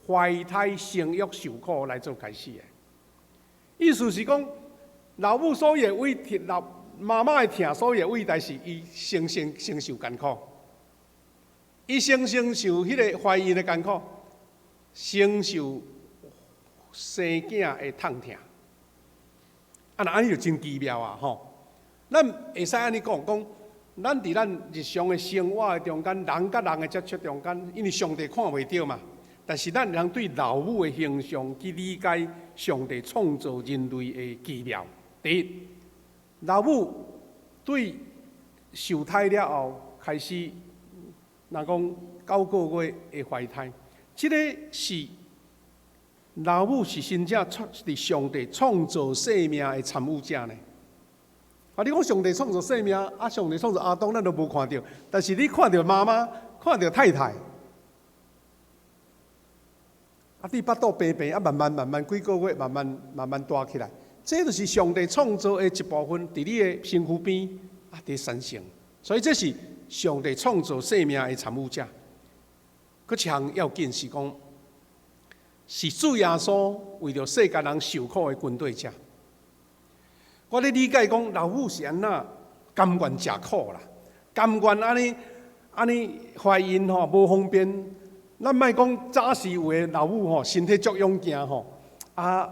Speaker 4: 怀胎生育受苦来做开始的。意思是讲，老母所有的伟大，妈妈的疼，所有的伟大是伊承受艰苦，伊承受迄个怀孕的艰苦，承受生囝的痛疼。那安尼就真奇妙啊！吼。咱会使安尼讲，咱伫咱日常的生活的中间，人甲人的接触中间，因为上帝看袂到嘛，但是咱能对老母的形象去理解上帝创造人类的奇妙。第一，老母对受胎了后开始，若讲9个月的怀胎，这个是老母是真正伫上帝创造生命的参与者呢。你讲上帝创造生命，上帝创造亚当，咱都无看到。但是你看到妈妈，看到太太，你腹肚平平，慢慢几个月，慢慢大起来，这就是上帝创造的一部分，伫你的身躯边，伫产生。所以这是上帝创造生命的参与者。佫一项要紧是讲，是主耶稣为着世间人受苦的军队者。我咧理解讲，老母是安那甘愿食苦啦，甘愿安尼怀孕吼无方便。咱莫讲早时有诶老母吼，身体足勇健吼，啊，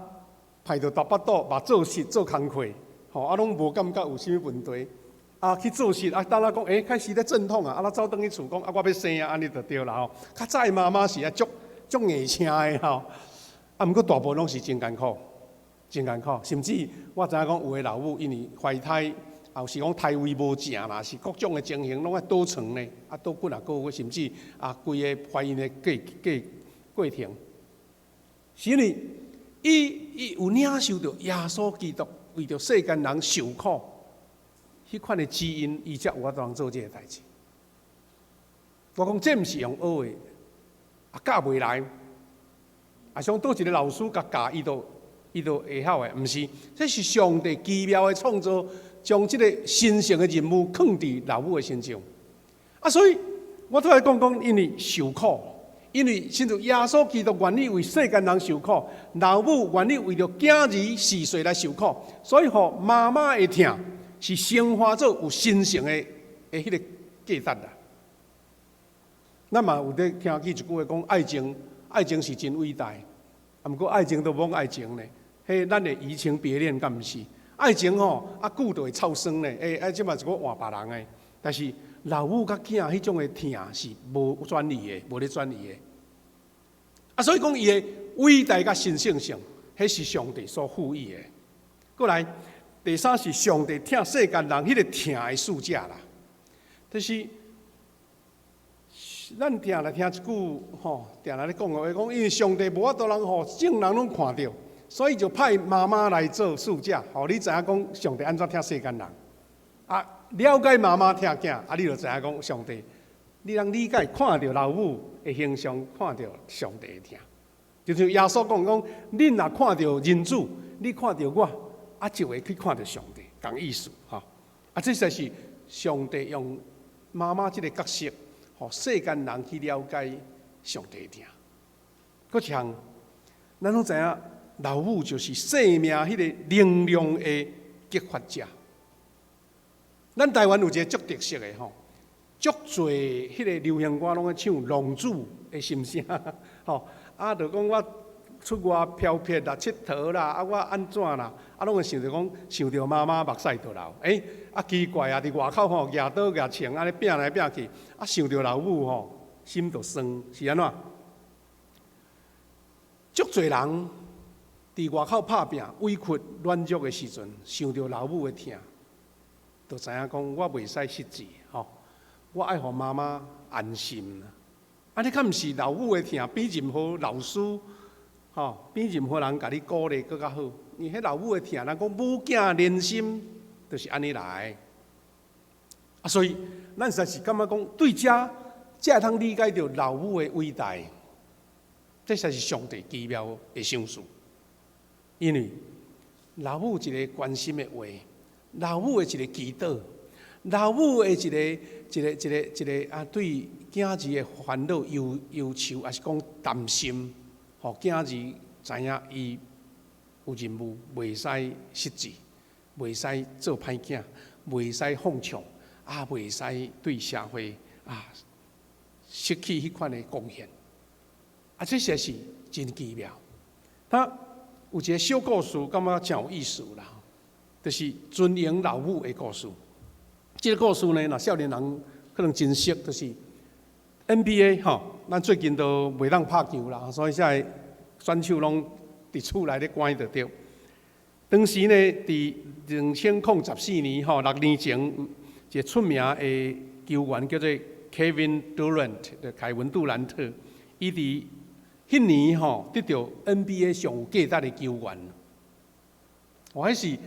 Speaker 4: 排着大巴肚，嘛做事做工课，吼啊拢无感觉有啥物问题。啊，去做事啊，当然讲，开始咧阵痛啊，啊，咱走转去厝讲，啊，我要生啊，安尼就对啦吼。较早诶妈妈是啊足硬撑诶吼，啊，毋过大部分拢是真艰苦，真艰苦。甚至我知影讲，有诶老母因为怀胎，也是讲胎位无正啦，是各种诶情形拢爱倒床呢，啊，倒骨啊，个甚至啊，规个怀孕诶过程，是因为伊有领受到耶稣基督为着世间人受苦。迄款的基因，伊才有法度通做这个代志。我讲这毋是用学的，啊教袂来，啊像倒一个老师甲教，伊就会晓的，毋是，这是上帝奇妙的创造，将这个神圣的任务放伫老母的身上。啊，所以我都来讲，因为受苦，因为甚至耶稣基督愿意为世间人受苦，老母愿意为着囝儿4岁来受苦，所以互妈妈会疼。是升华做有神圣的迄个价值啦。咱嘛有咧听起一句话讲，爱情是真伟大，啊，毋过爱情都无爱情呢。迄咱的移情别恋，敢毋是？爱情吼，啊久就会臭酸呢。即嘛是个换别人的，但是老母甲囝迄种的疼是无转移的，无咧转移的。啊，所以讲伊的伟大甲神圣性，迄是上帝所赋予的。过来。第三是上帝疼世间人迄个疼的事者啦，就是咱定来听一句吼，定来咧讲话讲，因为上帝无法度人吼众人拢看到，所以就派妈妈来做事者，吼你知影讲上帝安怎疼世间人，啊了解妈妈疼囝，啊你就知影讲上帝，你通理解看到老母的形象，看到上帝的疼，就像耶稣讲，恁若看到人子，你看到我。啊，就会去看到上帝，讲意思哈。啊，这才是上帝用妈妈这个角色，互世间人去了解上帝的。搁一项，咱拢知影，老母就是生命迄个能量的激发者。咱台湾有一个足特色的吼，足侪迄个流行歌拢在唱浪子的心声，吼啊，就讲我。出外漂泊啦、佚佗啦，啊，我安怎啦？啊，拢会想着讲，想着妈妈目屎就流。啊奇怪啊！伫外口吼，举刀举枪，安尼拼来拼去，啊，想着老母吼，心就酸，是安怎？足侪人伫外口拍拼、委屈、软弱的时阵，想着老母的疼，就知影讲，我袂使失志吼，我爱互妈妈安心。啊，你敢毋是老母的疼，比任何老师？吼，比任何人甲你鼓励更较好。因为迄老母的疼，人讲母囝连心，就是安尼来。啊，所以咱实在是感觉讲，对遮会通理解到老母的伟大，这才是上帝奇妙的赏赐。因为老母一个关心的话，老母的一个祈祷，老母的一个啊，对囝儿的烦恼忧愁，还是讲担心。互囝儿知影伊有任务，袂使失志，袂使做歹囝，袂使放纵，啊，袂使对社会啊失去迄款的贡献。啊，这些是真奇妙。他有一个小故事，感觉真有意思啦，就是尊荣老母的故事。这个故事呢，若少年人可能真熟，就是。NBA 吼，咱最近都袂当拍球啦，所以现在选手拢伫厝内咧关着对。当时呢，伫2014年吼，6年前，一个出名的球员叫做 Kevin Durant， 凯文杜兰特，伊伫迄年吼得到 NBA 上有价值的球员。我迄是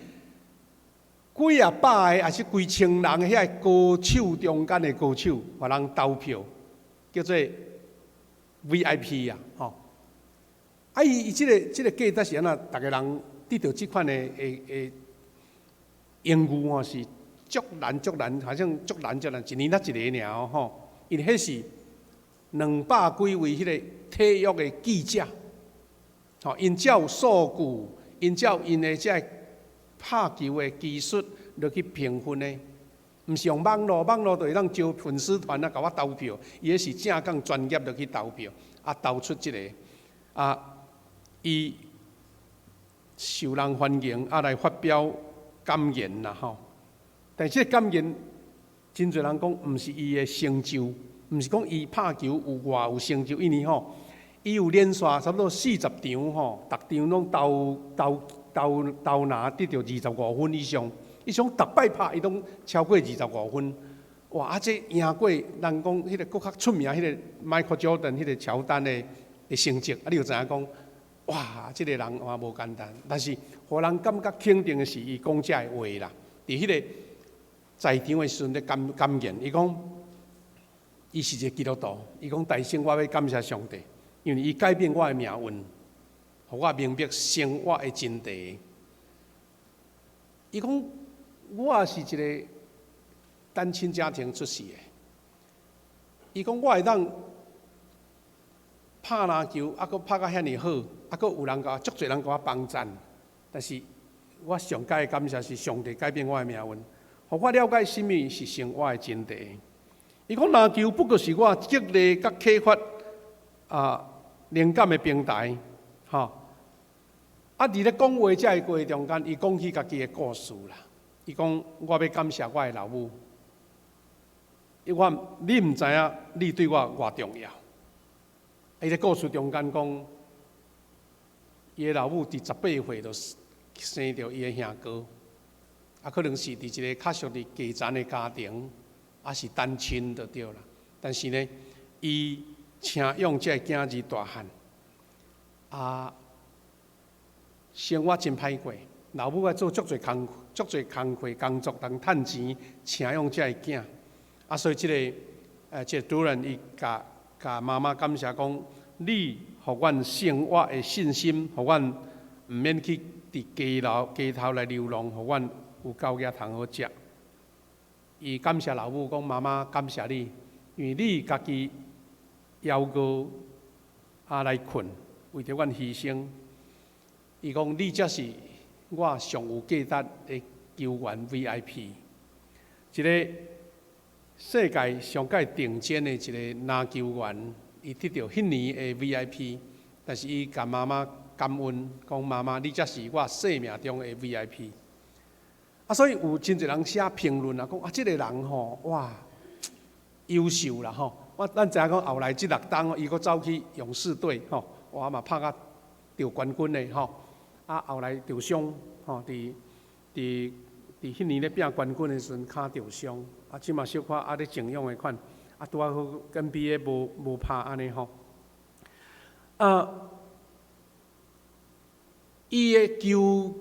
Speaker 4: 几啊百个，还是几千人遐歌手中间的歌手，互人投票。叫做 VIP 啊，吼！啊，伊即个价值是安那？逐个人得到即款的荣誉吼，是足难，好像足难，一年才一个尔吼。因为迄是200几位迄个体育的记者，吼，因照数据，因照因的这拍球的技术，落去评分的，毋是用网络就会当招粉丝团啊，甲我投票，伊迄是正港专业落去投票，啊，投出即个啊，伊受人欢迎，啊来发表感言啦吼。但是这个感言，真侪人讲，毋是伊的成就，毋是讲伊拍球有偌有成就，因为吼。伊有连续差不多40场吼，逐场拢投拿得到25分以上。伊想逐摆拍伊拢超过25分，哇！啊，这赢过人讲迄个搁较出名迄个 Michael Jordan 迄个乔丹的成绩，啊，你就知影讲，哇！这个人也无简单。但是，互人感觉肯定的是伊讲这个话啦。伫迄个在场的时阵咧感言，伊讲，伊是一个基督徒，伊讲大声我要感谢上帝。因为伊改变我的命运，互我明白生活的真谛。伊讲，我是一个单亲家庭出世的。伊讲，我会当拍篮球，啊，佫拍甲遐尼好，啊，佫有人足侪人甲我帮赞。但是我上界感谢是上帝改变我的命运，互我了解什么是生活的真谛。伊讲，篮球不过是我激励甲启发啊。灵感的平台，吼，啊！伫咧讲话这个过程中间，伊讲起家己的故事啦。伊讲，我要感谢我的老母，你毋知影你对我偌重要。伊咧故事中间讲，伊的老母伫18岁就生着伊的兄哥，啊，可能是伫一个较属于基层的家庭，啊是单亲就对啦。但是呢，伊请养这个囝儿大汉，啊，生活真歹过，老母要做足侪工课工作，通趁钱请养这个囝，啊，所以这个主人伊甲妈妈感谢讲，你互阮生活的信心，互阮毋免去伫街头来流浪，互阮有狗仔通好食。伊感谢老母讲，妈妈感谢你，因为你家己。邀歌啊来困，为着阮牺牲。伊讲你才是我上有价值的球员 VIP， 一个世界上界顶尖的一个篮球员，伊得到迄年的 VIP， 但是伊甲妈妈感恩，讲妈妈你才是我生命中的 VIP。啊，所以有真侪人写评论啊，讲啊，这个人吼，哇，优秀啦吼。咱知影讲后来即6冬，伊阁走去勇士队吼，哇嘛拍甲得冠军的吼，啊后来受伤吼，伫迄年咧拼冠军的时阵骹受伤，啊即嘛小可啊咧静养的款，啊拄啊好跟 NBA 无拍安尼吼，伊的球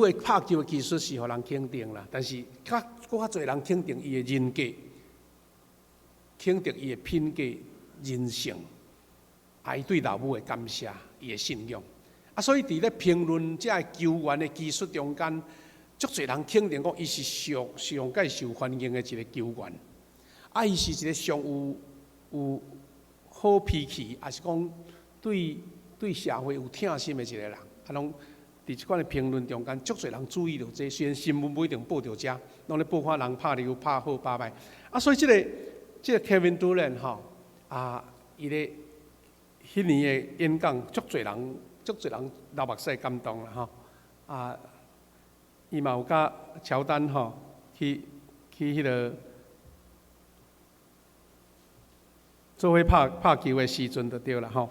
Speaker 4: 的拍球的技术是互人肯定啦，但是搁较侪人肯定伊的人格。肯定伊的品格、人性，伊对老母的感谢、伊的信仰。啊，所以伫咧评论这球员的技术中间，足侪人肯定讲伊是上界受欢迎的一个球员。啊，伊是一个上有好脾气，也是讲对社会有疼心的一个人。啊，拢伫即款的评论中间，足侪人注意到这，虽然新闻不一定报到遮，拢咧报看人拍球拍好拍歹。啊，所以这个 Kevin Durant 吼啊，伊咧迄年的演讲，足侪人流目屎感动啦吼啊，伊嘛有甲乔丹吼去迄个做伙拍球的时阵就对啦吼。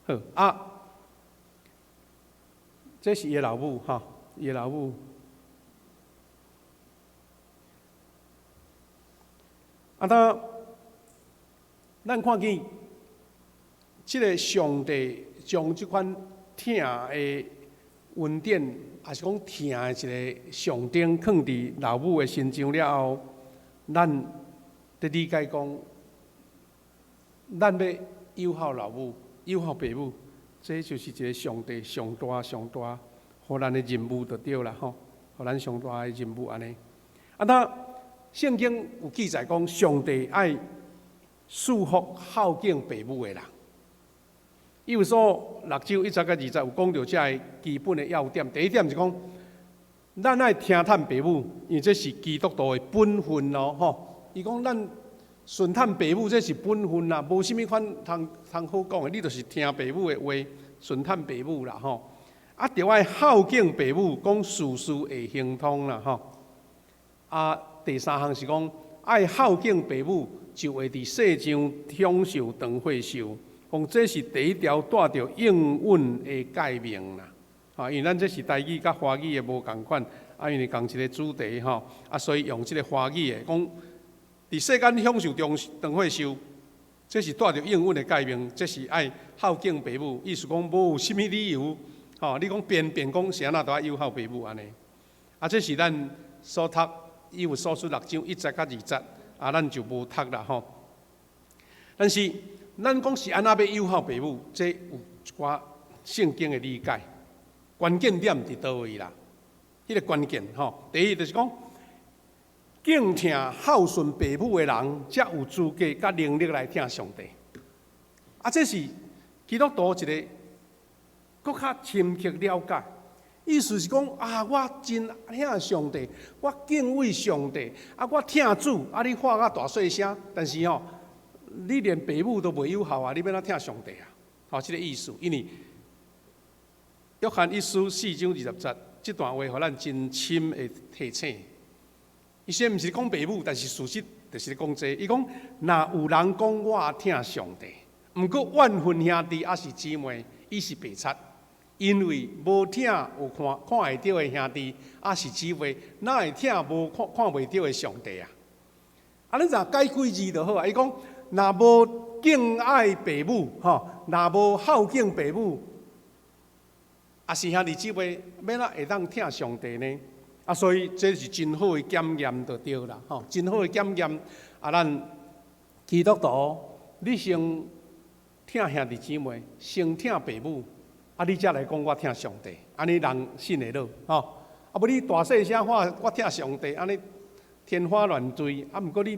Speaker 4: 好啊，这是伊的老母吼，伊的老母。啊，咱看见即个上帝将即款疼的恩典，也是讲疼的一个上顶，放伫老母的身上了后，咱得理解讲，咱要友好老母、友好父母，这就是一个上帝上大，互咱的任务就对啦吼，互咱上大的任务安尼。啊，那圣经有记载讲，上帝爱祝福孝敬父母的人，以弗所6章1节到20有讲到这个基本的要点。第一点是讲，咱爱听探父母，因为这是基督徒的本分咯，吼。伊讲咱顺探父母，这是本分啦，无啥物款通好讲的，你就是听父母的话，顺探父母啦，吼。啊，着爱孝敬父母，讲事事会亨通啦，吼。啊，第三项是讲爱孝敬父母，就会伫世上享受长寿寿。讲这是第一条带着应允的诫命啦。啊，因为咱这是台语甲华语的无共款，啊，因为共一个主题吼，啊，所以用这个华语的讲，伫世间享受长寿寿，这是带着应允的诫命，这是爱孝敬父母，意思讲无有啥物理由。吼，你讲便讲是安那都爱友好父母安尼，啊，这是咱所读以弗所书6章1节到2节，啊，咱就无读啦吼。但是咱讲是安那要友好父母，这有一寡圣经的理解，关键点伫倒位啦？迄个关键吼，第一就是讲敬听孝顺父母的人，才有资格甲能力来听上帝。啊，这是基督徒一个更较深刻了解，意思是讲啊，我真听上帝，我敬畏上帝，啊，我听主，啊，你喊甲大细声，但是吼，你连父母都袂友好啊，你要哪听上帝啊？吼，这个意思，因为约翰一书4章20节，这段话互咱真深的提醒。伊虽然毋是讲父母，但是事实就是讲这。伊讲，若有人讲我听上帝，毋过怨恨兄弟也是姊妹，伊是白贼。因为无听有看会到的兄弟，也是姊妹，哪会听无看袂到的上帝啊？啊，你若改几字就好啊。伊讲，若无敬爱父母，吼，若无孝敬父母，也是兄弟姊妹，要哪会当听上帝呢？啊，所以这是真好的检验就对啦，吼，真好的检验。啊，咱基督徒，你先听兄弟姊妹，先听父母。啊！你才来讲我听上帝，安尼人信会落吼。啊，无你大细声喊我听上帝，安尼天花乱坠。啊，毋过你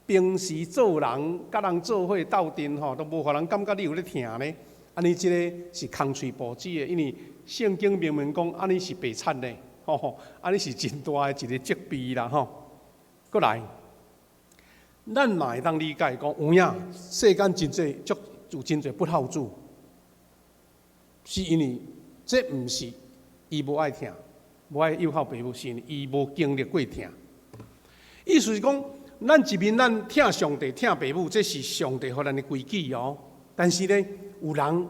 Speaker 4: 平时做人，甲人做伙斗阵吼，都无互人感觉你有咧听呢。安尼即个是空喙保子的，因为圣经明明讲，安尼是白惨的，吼，安尼是真大的一个责备啦，吼。过来，咱嘛会当理解讲，有影世间真济有真济不孝子。是因为这毋是伊无爱听，无爱友好父母，是因为伊无经历过听。意思是讲，咱一面咱听上帝、听父母，这是上帝互咱的规矩哦。但是呢，有人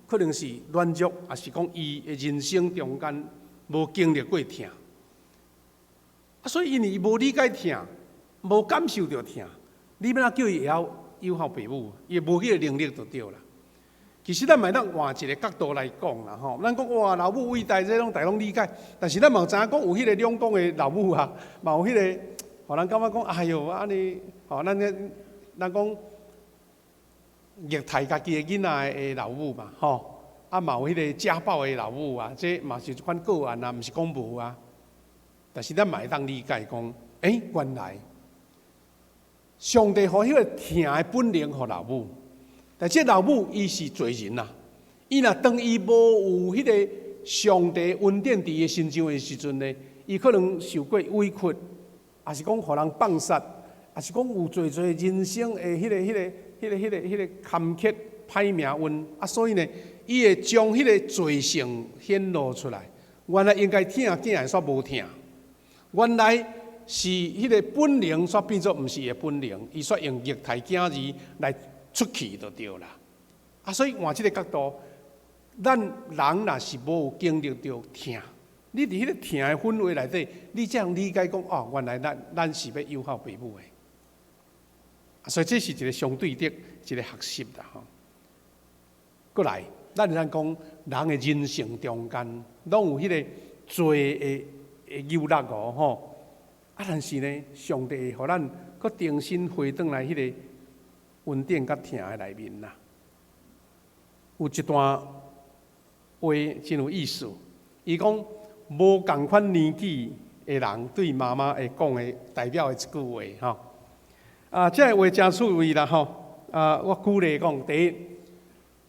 Speaker 4: 可能是软弱，也是讲伊的人生中间无经历过听，啊，所以因为伊无理解听，无感受到听，你要哪叫伊会晓友好父母，伊无迄个能力就对啦。其实咱嘛当换一个角度来讲啦，吼，咱讲哇老母伟大，这拢大拢理解，但是咱嘛知影讲有迄个两公的老母啊，嘛有迄个，互人感觉讲哎哟安尼，吼，咱讲虐待家己的囡仔的老母嘛，吼，啊嘛有迄个家暴的老母啊，这嘛是一款个案啊，毋是讲无啊。但是咱嘛会当理解讲，原来上帝互迄个听的本能互老母。但这老母伊是罪人呐，伊若当伊无有迄个上帝恩典伫伊身上的时阵呢，伊可能受过委屈，也是讲互人放杀，也是讲有侪人生的迄个坎坷歹命运啊，所以呢，伊会将迄个罪性显露出来。原来应该听，竟然煞无听；原来是迄个本能，煞变作毋是伊的本能，伊煞用虐待囝儿来出去就对啦，啊，所以换这个角度，咱人若是无有经历到听，你伫迄个听的氛围内底，你才能理解讲哦，原来咱是要友好父母的，啊，所以这是一个相对的一个学习啦吼。过来，咱讲人的人生中间，拢有迄个罪的诱惑哦吼，啊，但是呢，上帝会互咱搁重新回转来迄个恩典甲听的内面啦，有一段话真有意思。伊讲无共款年纪的人对妈妈会讲的代表的一句话吼。啊，这个话真趣味啦吼。啊，我举例讲，第一，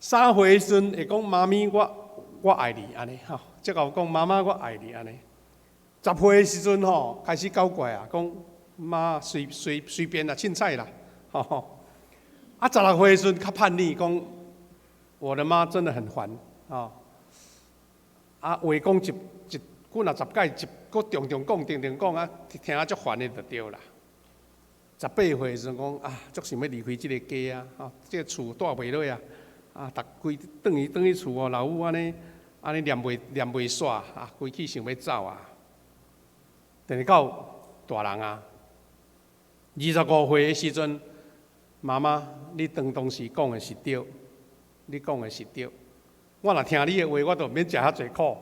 Speaker 4: 3岁时阵会讲妈咪我爱你安尼吼，即后讲妈妈我爱你安尼。10岁时阵吼开始搞怪啊，讲妈随便啦，凊彩啦，吼。16岁时阵较叛逆，讲我的妈真的很烦啊。话讲一滚啊10届，搁重讲，讲啊，听足烦的就对啦。18岁时阵讲啊，足想要离开即个家啊，吼，即个厝住袂落啊，规转去厝哦，老母安尼念袂煞啊，规气想要走啊。但是到大人啊，25岁的时阵，妈妈，你当时讲的是对，你讲的是对。我若听你的话，我就免食遐济苦，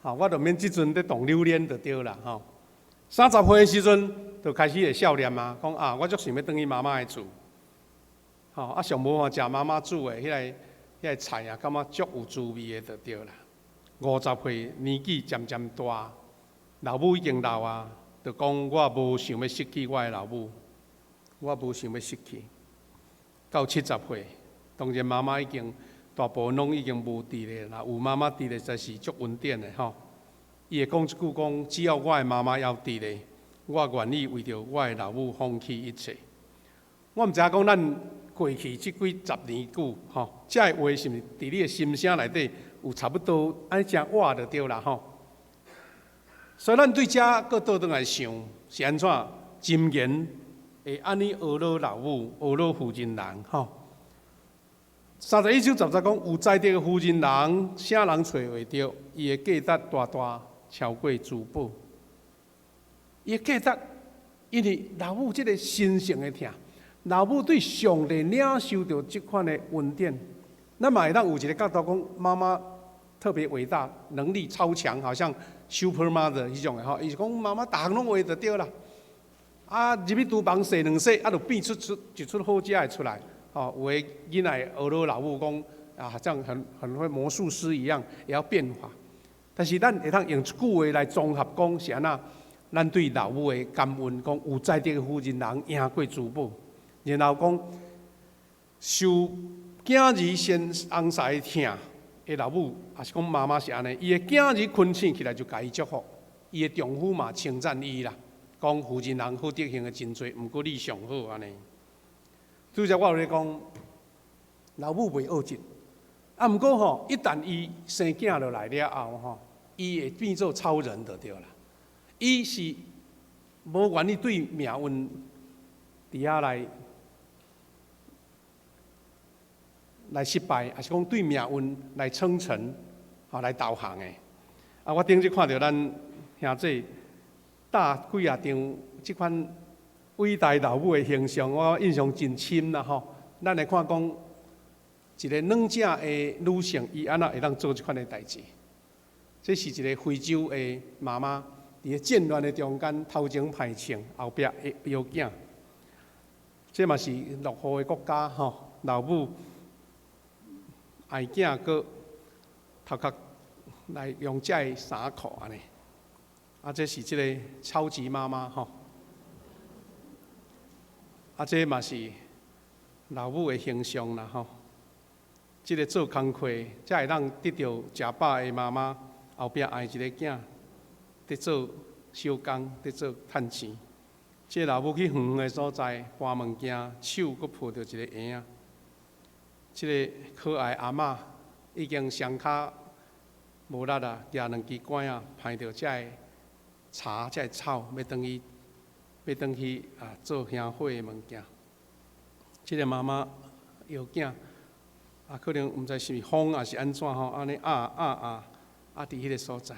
Speaker 4: 吼，我就免即阵咧动榴莲就对啦，吼。30岁的时阵，就开始会笑念啊，讲啊，我足想要转去妈妈的厝，吼，上无食妈妈煮的迄个菜啊，感觉足有滋味的就对啦。50岁年纪渐渐大，老母已经老啊，就讲我无想要失去我的老母，我无想要失去。到70岁，当然妈妈已经大部分拢已经无伫咧啦，有妈妈伫咧才是足稳定的吼。伊会讲一句讲，只要我的妈妈还伫咧，我愿意为着我的老母放弃一切。我毋知影讲咱过去即几十年久吼，这个话是毋是伫你的心声内底有差不多安尼正活就对啦吼。所以咱对遮搁倒转来想，是安怎箴言会安尼学老老母、学老妇人人吼。31首10讲，有才德的妇人人，啥人找袂着？伊的价值大大超过珠宝。伊的价值，因为老母即个心性的疼，老母对上帝领受到即款的恩典，咱嘛会当有一个角度讲，妈妈特别伟大，能力超强，好像 super mother 迄种的吼。伊是讲妈妈逐项拢会就对啦。啊，入去厨房洗2洗，啊，就变出一出好食的出来。哦，有的囡仔学老老母讲啊，好像很会魔术师一样，也要变化。但是咱会当用一句话来综合讲是安那，咱对老母的感恩，讲有才德的妇人人赢过珠宝，然后讲受囝儿先翁婿疼的老母，也是讲妈妈是安尼，伊的囝儿困醒起来就甲伊祝福，伊的丈夫嘛称赞伊啦，讲妇人人好德行的真多，毋过你上好安尼。拄则我有咧讲，老母袂恶疾，啊，毋过吼，一旦伊生囝落来了后吼，伊会变做超人就对啦。伊是无愿意对命运伫遐来失败，还是讲对命运来称臣，啊，来投降的。啊，我顶日看到咱兄弟搭几啊张即款伟大老母的形象，我印象真深啦吼。咱来看讲，一个软正的女性，伊安那会当做即款的代志？这是一个非洲的妈妈，伫个战乱的中间，头前排枪，后壁会摇囝。这嘛是落后的国家吼，老母爱囝搁头壳来用遮的衫裤安尼。啊，这是即个超级妈妈吼。啊，这嘛是老母的形象啦吼。即个做工课，才会当得到食饱的妈妈，后壁爱一个囝，伫做小工，伫做趁钱。即个老母去远远的所在搬物件，手搁抱着一个婴仔。即个可爱阿嬷已经双骹无力啊，举2支管啊，排着遮个茶、遮个草，要转去做香火的物件。即个妈妈摇囝。啊，可能毋知是风还是安怎吼，安尼伫迄个所在，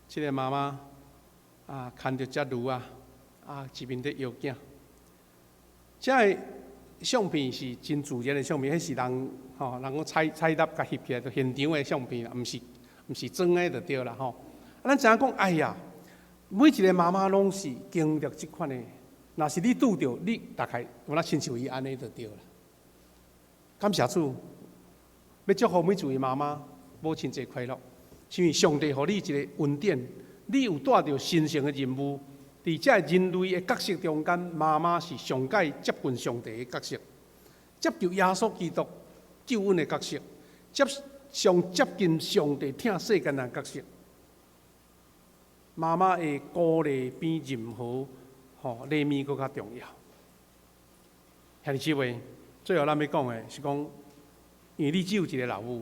Speaker 4: 即个妈妈牵着只驴一面伫摇囝。这个相片是真自然的相片，迄是人人讲彩搭甲翕起来，就现场的相片啦，毋是装的就对啦吼。咱知影讲，哎呀，每一个妈妈拢是经历即款的，若是你拄着，你大概有那亲像伊安尼就对啦。感谢主，要祝福每一位妈妈母亲节快乐。因为上帝给你一个恩典，你有带着神圣的任务，在这人类的角色中间，妈妈是上界接近上帝的角色，接受耶稣基督，救恩的角色，上接近上帝疼世间人角色。妈妈的鼓励比任何礼物更较重要。兄弟姊妹，最后咱要讲的是讲，因为你只有一个老母，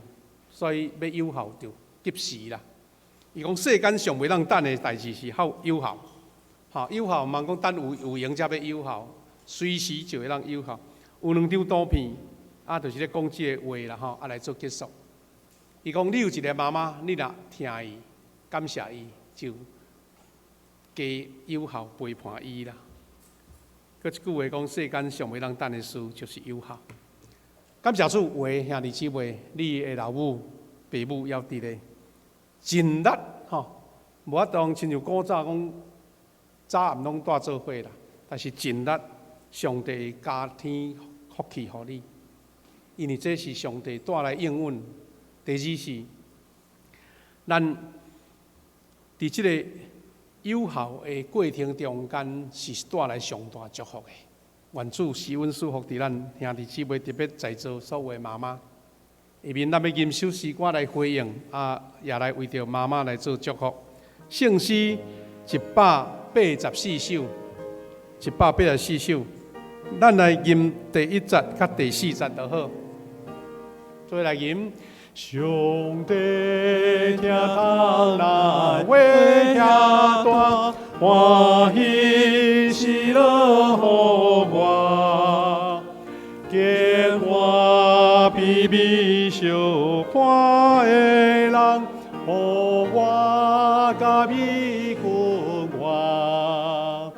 Speaker 4: 所以要有效就及时啦。伊讲世间上袂当等的代志是有效，有效，茫讲等有闲才要有效，随时就会当有效。有两张图片，就是咧讲即个话啦，来做结束。伊讲你有一个妈妈，你若听伊，感谢伊，就加有效陪伴伊啦。搁一句话讲，世间上袂当等的事就是有效。感谢主，话兄弟姊妹，你的老母、爸母要伫咧。尽力无法当亲像古早讲早暗拢带做伙啦，但是尽力，上帝加添福气互你，因为这是上帝带来应允。第二是，咱伫即个有效的过程中间，是带来上大祝福的。愿主施恩赐福伫咱兄弟姊妹，特别在座所有的妈妈。下面咱要吟首诗歌来回应，也来为着妈妈来做祝福。圣诗184首，184首，咱来吟第1节甲第4节就好。做来吟。上帝听咱话遐大，欢喜喜乐互我，见我比美小看的人，互我甲美君我，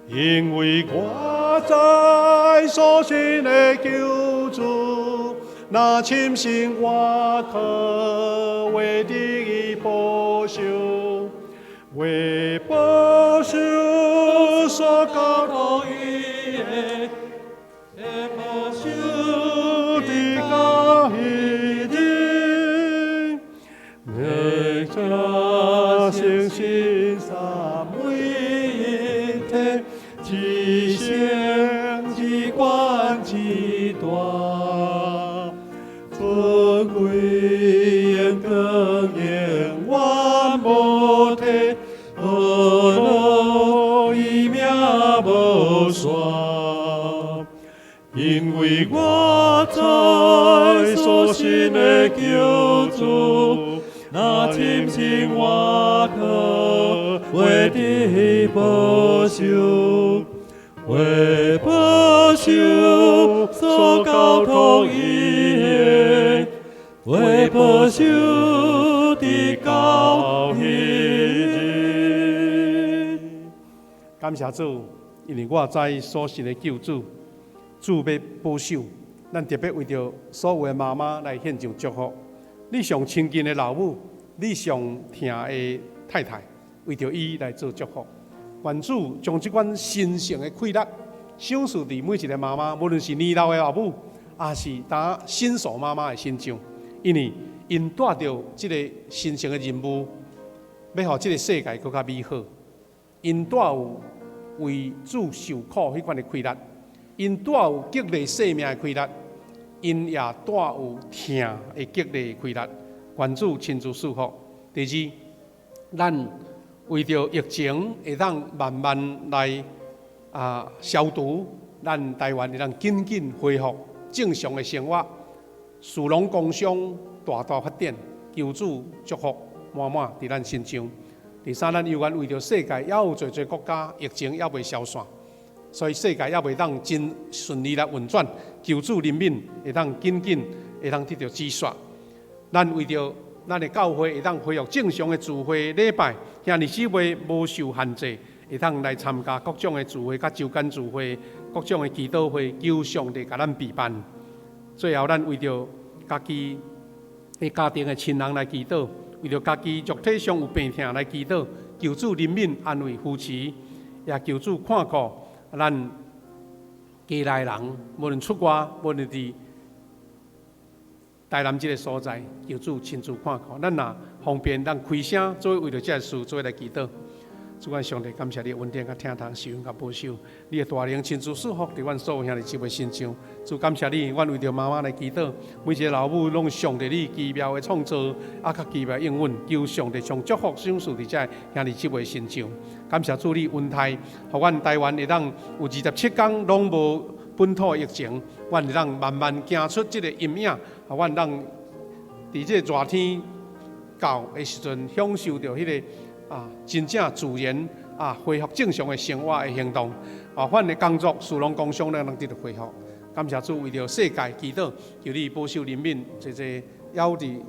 Speaker 4: 因为我在所信的救主。那深信我可为的保守，为保守所交托伊的保守的高一日，每家诚心三位一体，一生一观一大。尊贵严更严万无体，何乐一命无衰？因为我在所信的救主，那深信我可为的保守，为保守所交托伊的，为保守的高一日。感谢主，因为我在所信的救主，主要保守。咱特别为着所有的妈妈来献上祝福。你上亲近的老母，你上疼的太太，为着伊来做祝福。愿主将这款神圣的快乐赏赐伫每一个妈妈，无论是年老的老母，也是当新手妈妈的身上，因为因带着这个神圣的任务，要让这个世界更加美好。因带有为主受苦迄款的快乐，因带有激励生命的快乐，因也带有疼的激励的快乐。愿主亲自赐福。第二，咱为着疫情会当慢慢来消除，咱台湾会当紧紧恢复正常的生活，殊荣工商大发展，求主祝福满满伫咱身上。第三，咱犹原为着世界也有侪侪国家疫情也未消散，所以世界也未当真顺利来运转，求主怜悯会当紧紧会当得到止煞。咱为着咱的教会会当恢复正常的聚会礼拜，兄弟姊妹无受限制，会当来参加各种的聚会、甲周间聚会、各种的祈祷会，求上帝甲咱陪伴。最后，咱为着家己的家庭的亲人来祈祷，为着家己肉体上有病痛来祈祷，求主怜悯安慰扶持，也求主看顾咱家内人，无论出外，无论伫台南这个所在，求主亲自看顾。咱若方便，咱开声，做为着这事做来祈祷。主啊，上帝感谢你的恩典、甲听堂、受用、甲保守，你的大能亲自祝福伫阮所有兄弟姊妹身上。主感谢你，阮为着妈妈来祈祷，每一个老母拢上帝你奇妙的创造，啊，较奇妙的应允，求上帝将祝福赏赐伫遮兄弟姊妹身上。感谢主你恩待，互阮台湾会当有27天拢无本土疫情，阮会当慢慢行出这个阴影，互阮当伫这热天到的时阵，享受到迄个。真正自然恢复正常的生活的行动，阮的工作、事农工商咱能得到恢复。感谢主，为着世界祈祷，求你保守人民，这还伫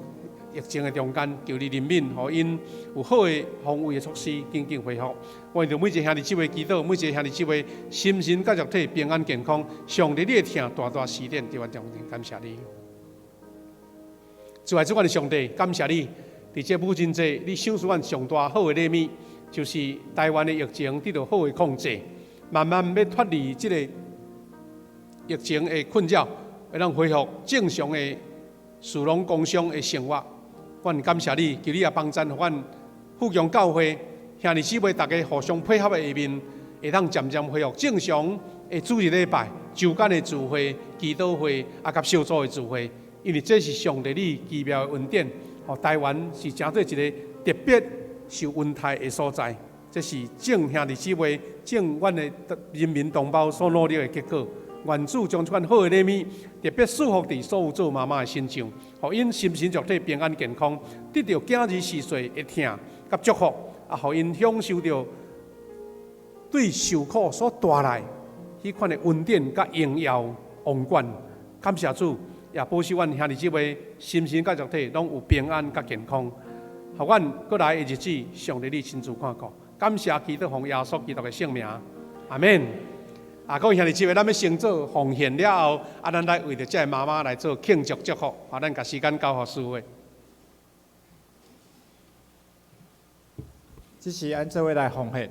Speaker 4: 疫情的中间，求你人民，互因有好的防卫的措施，紧紧恢复。为着每一个兄弟姊妹祈祷，每一个兄弟姊妹心身甲肉体平安健康。上帝你的疼大大施典，伫阮中间，感谢你。主爱主阮的上帝，感谢你。伫这母亲节，你赏赐阮上大好的礼物，就是台湾的疫情得到好的控制，慢慢要脱离这个疫情的困扰，会当恢复正常的事农工商的生活。阮感谢你，求你也帮赞，互阮富强教会兄弟姊妹大家互相配合的下面，会当渐渐恢复正常的主日礼拜、周间的聚会、祈祷会甲小组的聚会，因为这是上帝你奇妙的恩典。台湾是真对一个特别受恩待的所在，这是众兄弟姊妹、众阮的人民同胞所努力的结果。愿主将这款好的礼物特别祝福伫所有做妈妈的身上，互因心身肉体平安健康，得到今日时岁的疼甲祝福，互因享受到对受苦所带来迄款的恩典甲荣耀王冠。感谢主。也保守阮兄弟姊妹心身甲肉体拢有平安甲健康，互阮过来的日子，上帝你亲自看顾。感谢祈祷奉耶稣基督的圣名，阿免。各位兄弟姊妹，咱要先做奉献了后，咱来为着这妈妈来做庆祝祝福。咱把时间交互师傅。
Speaker 5: 这是按这位来奉献。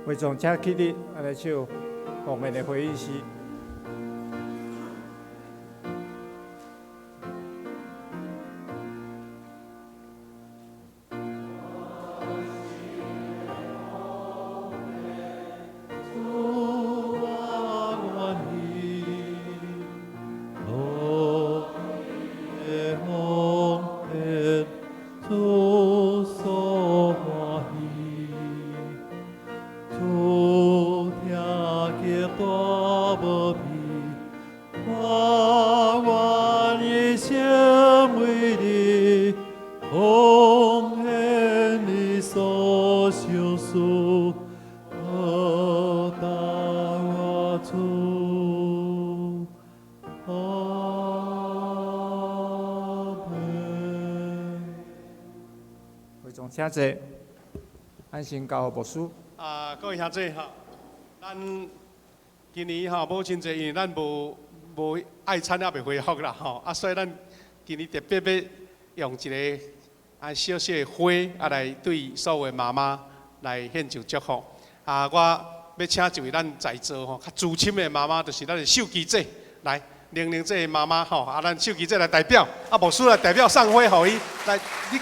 Speaker 5: 会众请起立，来唱后面的回应诗。请坐，安心交互牧师。
Speaker 4: 各位兄弟哈，咱今年哈母亲节，因为咱无爱餐也袂恢复啦吼，所以咱今年特别要用一个小小的花来对所有的妈妈来献上祝福。我要请一位咱在座较资深的妈妈，就是咱的秀琪姐来。玲玲这个妈妈咱秀琪姐来代表，牧师来代表送花，互伊来你。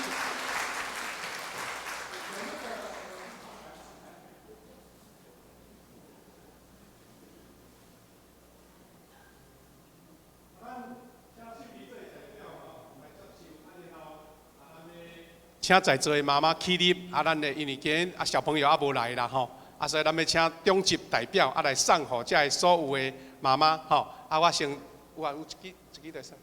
Speaker 4: 请在座的妈妈起立，咱的因为今日小朋友无来啦所以咱要请中级代表来送互这所有的妈妈我先有一支在送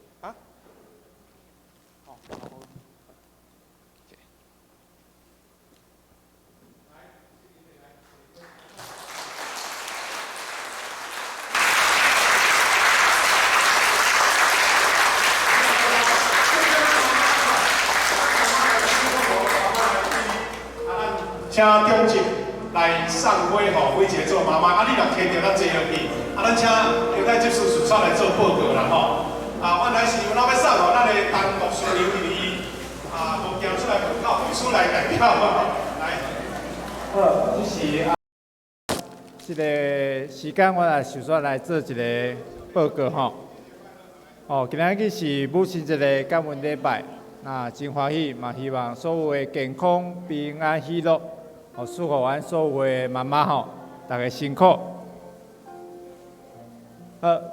Speaker 4: 请中级来送花，互每一个做妈妈。你若摕着咱坐落去，咱请犹太执事事长来做报告啦阮来是有哪要送咱的陈牧师刘弟弟牧教出来报告，牧师来代表来。
Speaker 5: 好，这个时间我也想说来做一个报告今仔日是母亲节的感恩礼拜，真欢喜，嘛希望所有的健康、平安、喜乐。祝福阮所有的妈妈大家辛苦。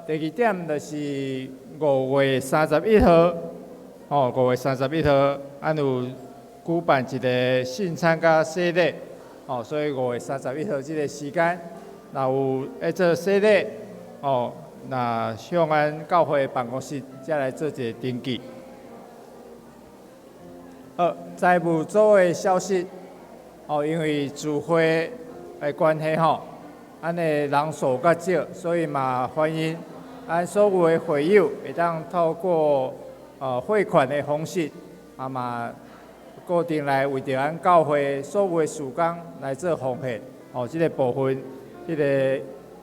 Speaker 5: 第二点就是5月31号，5月31号，有举办一个圣餐甲洗礼，所以5月31号这个时间，若有要做洗礼，那向咱教会办公室才来做一个登记。财务组的消息。因为聚会的关系安尼人数较少，所以嘛欢迎所有的会友会当透过汇款的方式，嘛固定来为着咱教会所有的事工来做奉献。这个部分，这个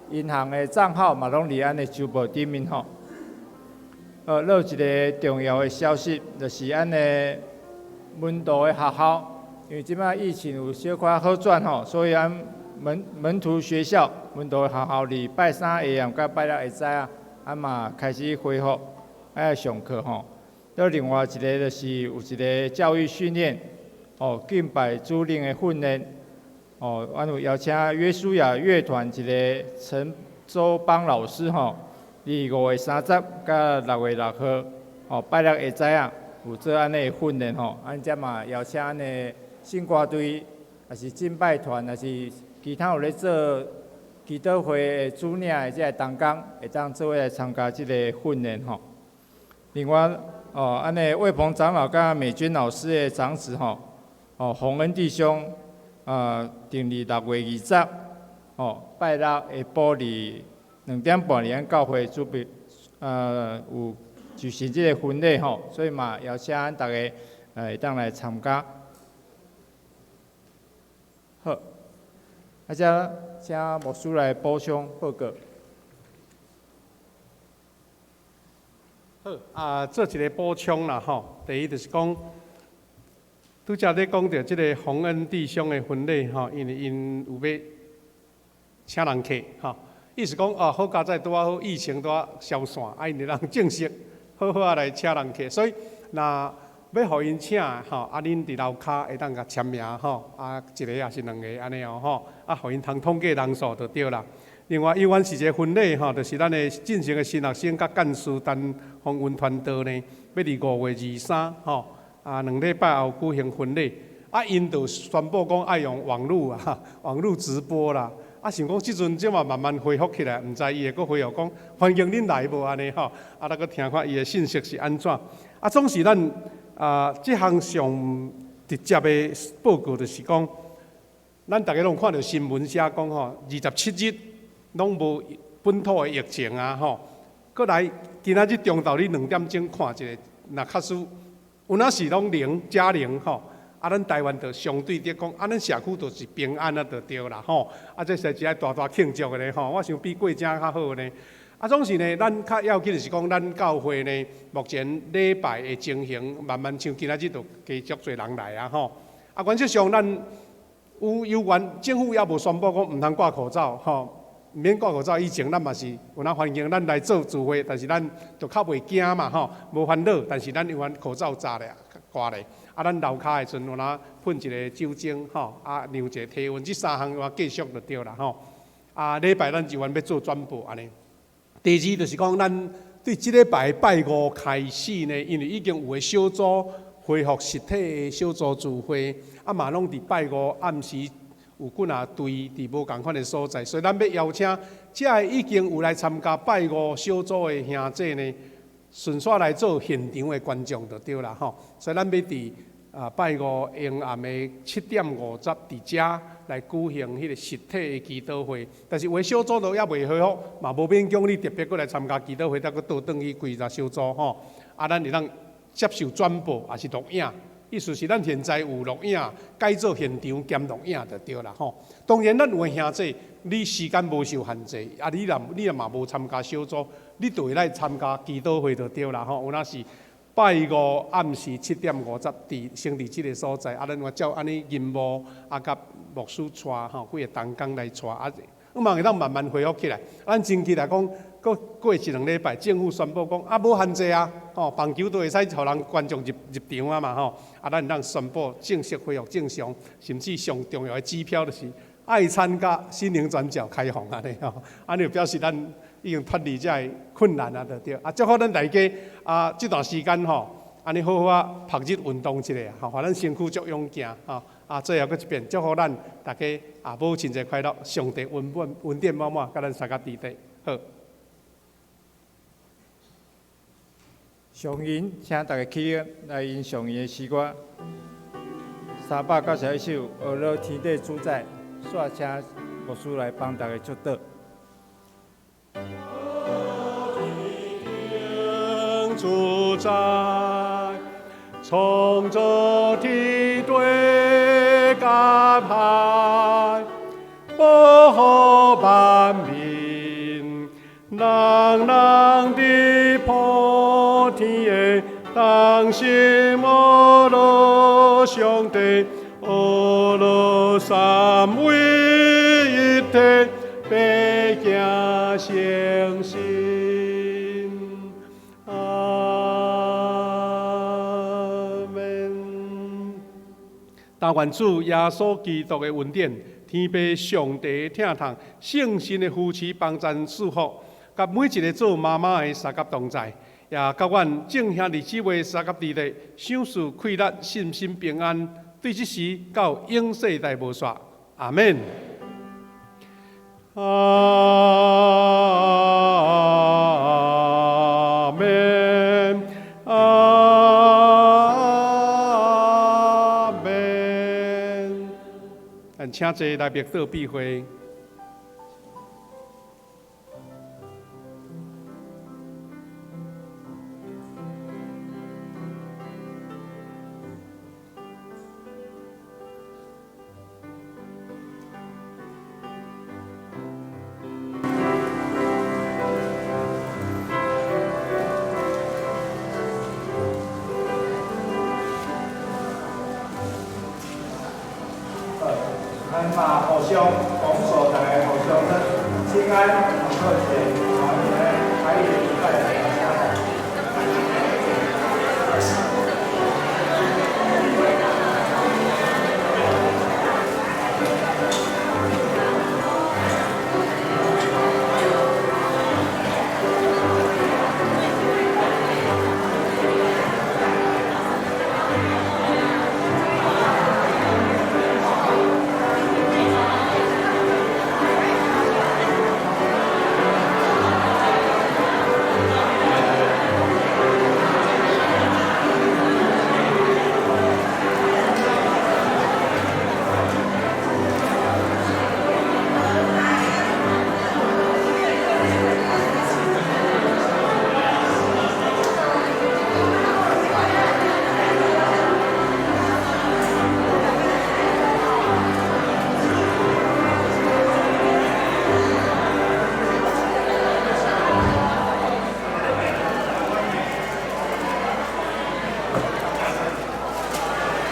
Speaker 5: 银行的账号嘛拢伫咱的周报顶面有一个重要的消息，就是咱的门徒的学校。因为即摆疫情有小可好转所以咱门徒学校、门徒学校伫拜三下暗甲拜六下早嘛开始恢复上课另外一个就是有一个教育训练敬拜主领的训练阮有邀请约书亚乐团一个陈周邦老师伫5月30甲6月6号拜六下早有做安尼训练才嘛邀请安尼。信歌队，也是敬拜团，也是其他有咧做祈祷会的主领的这个同工，会当做伙来参加这个训练另外，安尼魏鹏长老甲美君老师的长子洪恩弟兄，定伫6月20拜六下晡2点半咱教会准备有举行这个婚礼所以嘛邀请咱大家会当来参加。好，请牧师来补充报告。
Speaker 4: 好做一个补充啦第一就是讲，拄则咧讲到即个洪恩弟兄的婚礼因为因有要请人客意思讲好佳在拄好疫情拄消散，因人正式好来请人客，所以那。要互因请恁伫楼骹会当甲签名一个也是2个安尼互因通统计人数就对啦。另外，因阮是一个婚礼就是咱的进行的新学生甲干事单访问团队呢，要伫5月23 2礼拜后举行婚礼。因就宣布讲爱用网络直播啦。想讲即阵即嘛慢慢恢复起来，毋知伊会阁恢复讲欢迎恁来无安尼咱阁听看伊的信息是安怎。总是咱。这项上直接的报告就是讲，咱大家拢看到新闻写讲27日拢无本土的疫情过来今仔日中昼你2点钟看一下，若确实有哪是拢0加0咱台湾就相对伫讲，咱社区就是平安就对啦这是一个大庆祝的咧我想比过正较好呢。总是呢，咱较要紧的是讲，咱教会呢，目前礼拜的情形，慢慢像今仔日就加足侪人来啊吼。原则上咱有关政府也无宣布讲毋通挂口罩吼，毋免挂口罩。以前咱嘛是有那环境，咱来做聚会，但是咱就较袂惊嘛吼，无烦恼。但是咱有款口罩扎咧，挂咧。咱楼骹的阵有那喷一个酒精吼，量一个体温，这3项要继续就对啦吼。礼拜咱就要做转播安尼。第二就是讲，咱对即礼拜拜5开始呢，因为已经有个小组恢复实体的小组聚会，嘛拢伫拜5暗时有几啊队伫无共款的所在，所以咱要邀请这已经有来参加拜5小组的兄弟呢，顺续来做现场的观众就对啦吼。所以咱要伫拜5阴暗的7:50伫遮来举行迄个实体的祈祷会，但是有的小组都也未恢复，嘛无勉强你特别过来参加祈祷会，再搁倒转去规个小组吼。咱会当接受转播也是录影，意思是咱现在有录影，改做现场兼录影就对啦吼。当然，咱有的兄弟，你时间无受限制，你若嘛无参加小组，你就会来参加祈祷会就对啦吼。有那是拜5暗时7:50先伫即个所在，咱我照安尼任务甲牧师带吼，几个同工来带嘛会当慢慢恢复起来。咱前期来讲，过1-2礼拜，政府宣布讲无限制啊，棒球都会使互人观众入场啊嘛吼。咱会当宣布正式恢复正常，甚至上重要的指标就是爱参加心灵转角开放安尼吼。安尼就表示咱已经脱离这个困难啊，就对。祝福咱大家这段时间吼，安尼好好拍日运动一下，互咱身躯足勇行吼。最后搁一遍，祝福咱大家母亲节快乐，上帝恩典满满，甲咱三甲弟弟好。
Speaker 5: 上音，请大家起立来吟上音的诗歌，391首《俄勒天地主宰》，煞请牧师来帮大家祝祷。
Speaker 4: 主宰，从这梯队安排，保护万民，人人的普天的当心俄罗上帝，俄罗三位一体，百家相信。但愿主耶稣基督的恩典、天父上帝的疼痛、圣神的扶持、帮助祝福，甲每一个做妈妈的三甲同在，也甲阮正兄弟姊妹三甲弟弟，享受快乐、信心平安，对这时到永世代无煞。阿门。阿门。阿门。请坐来默祷闭会。咱嘛互相恭祝大家互相的平安、和谐，完美、开心、快乐。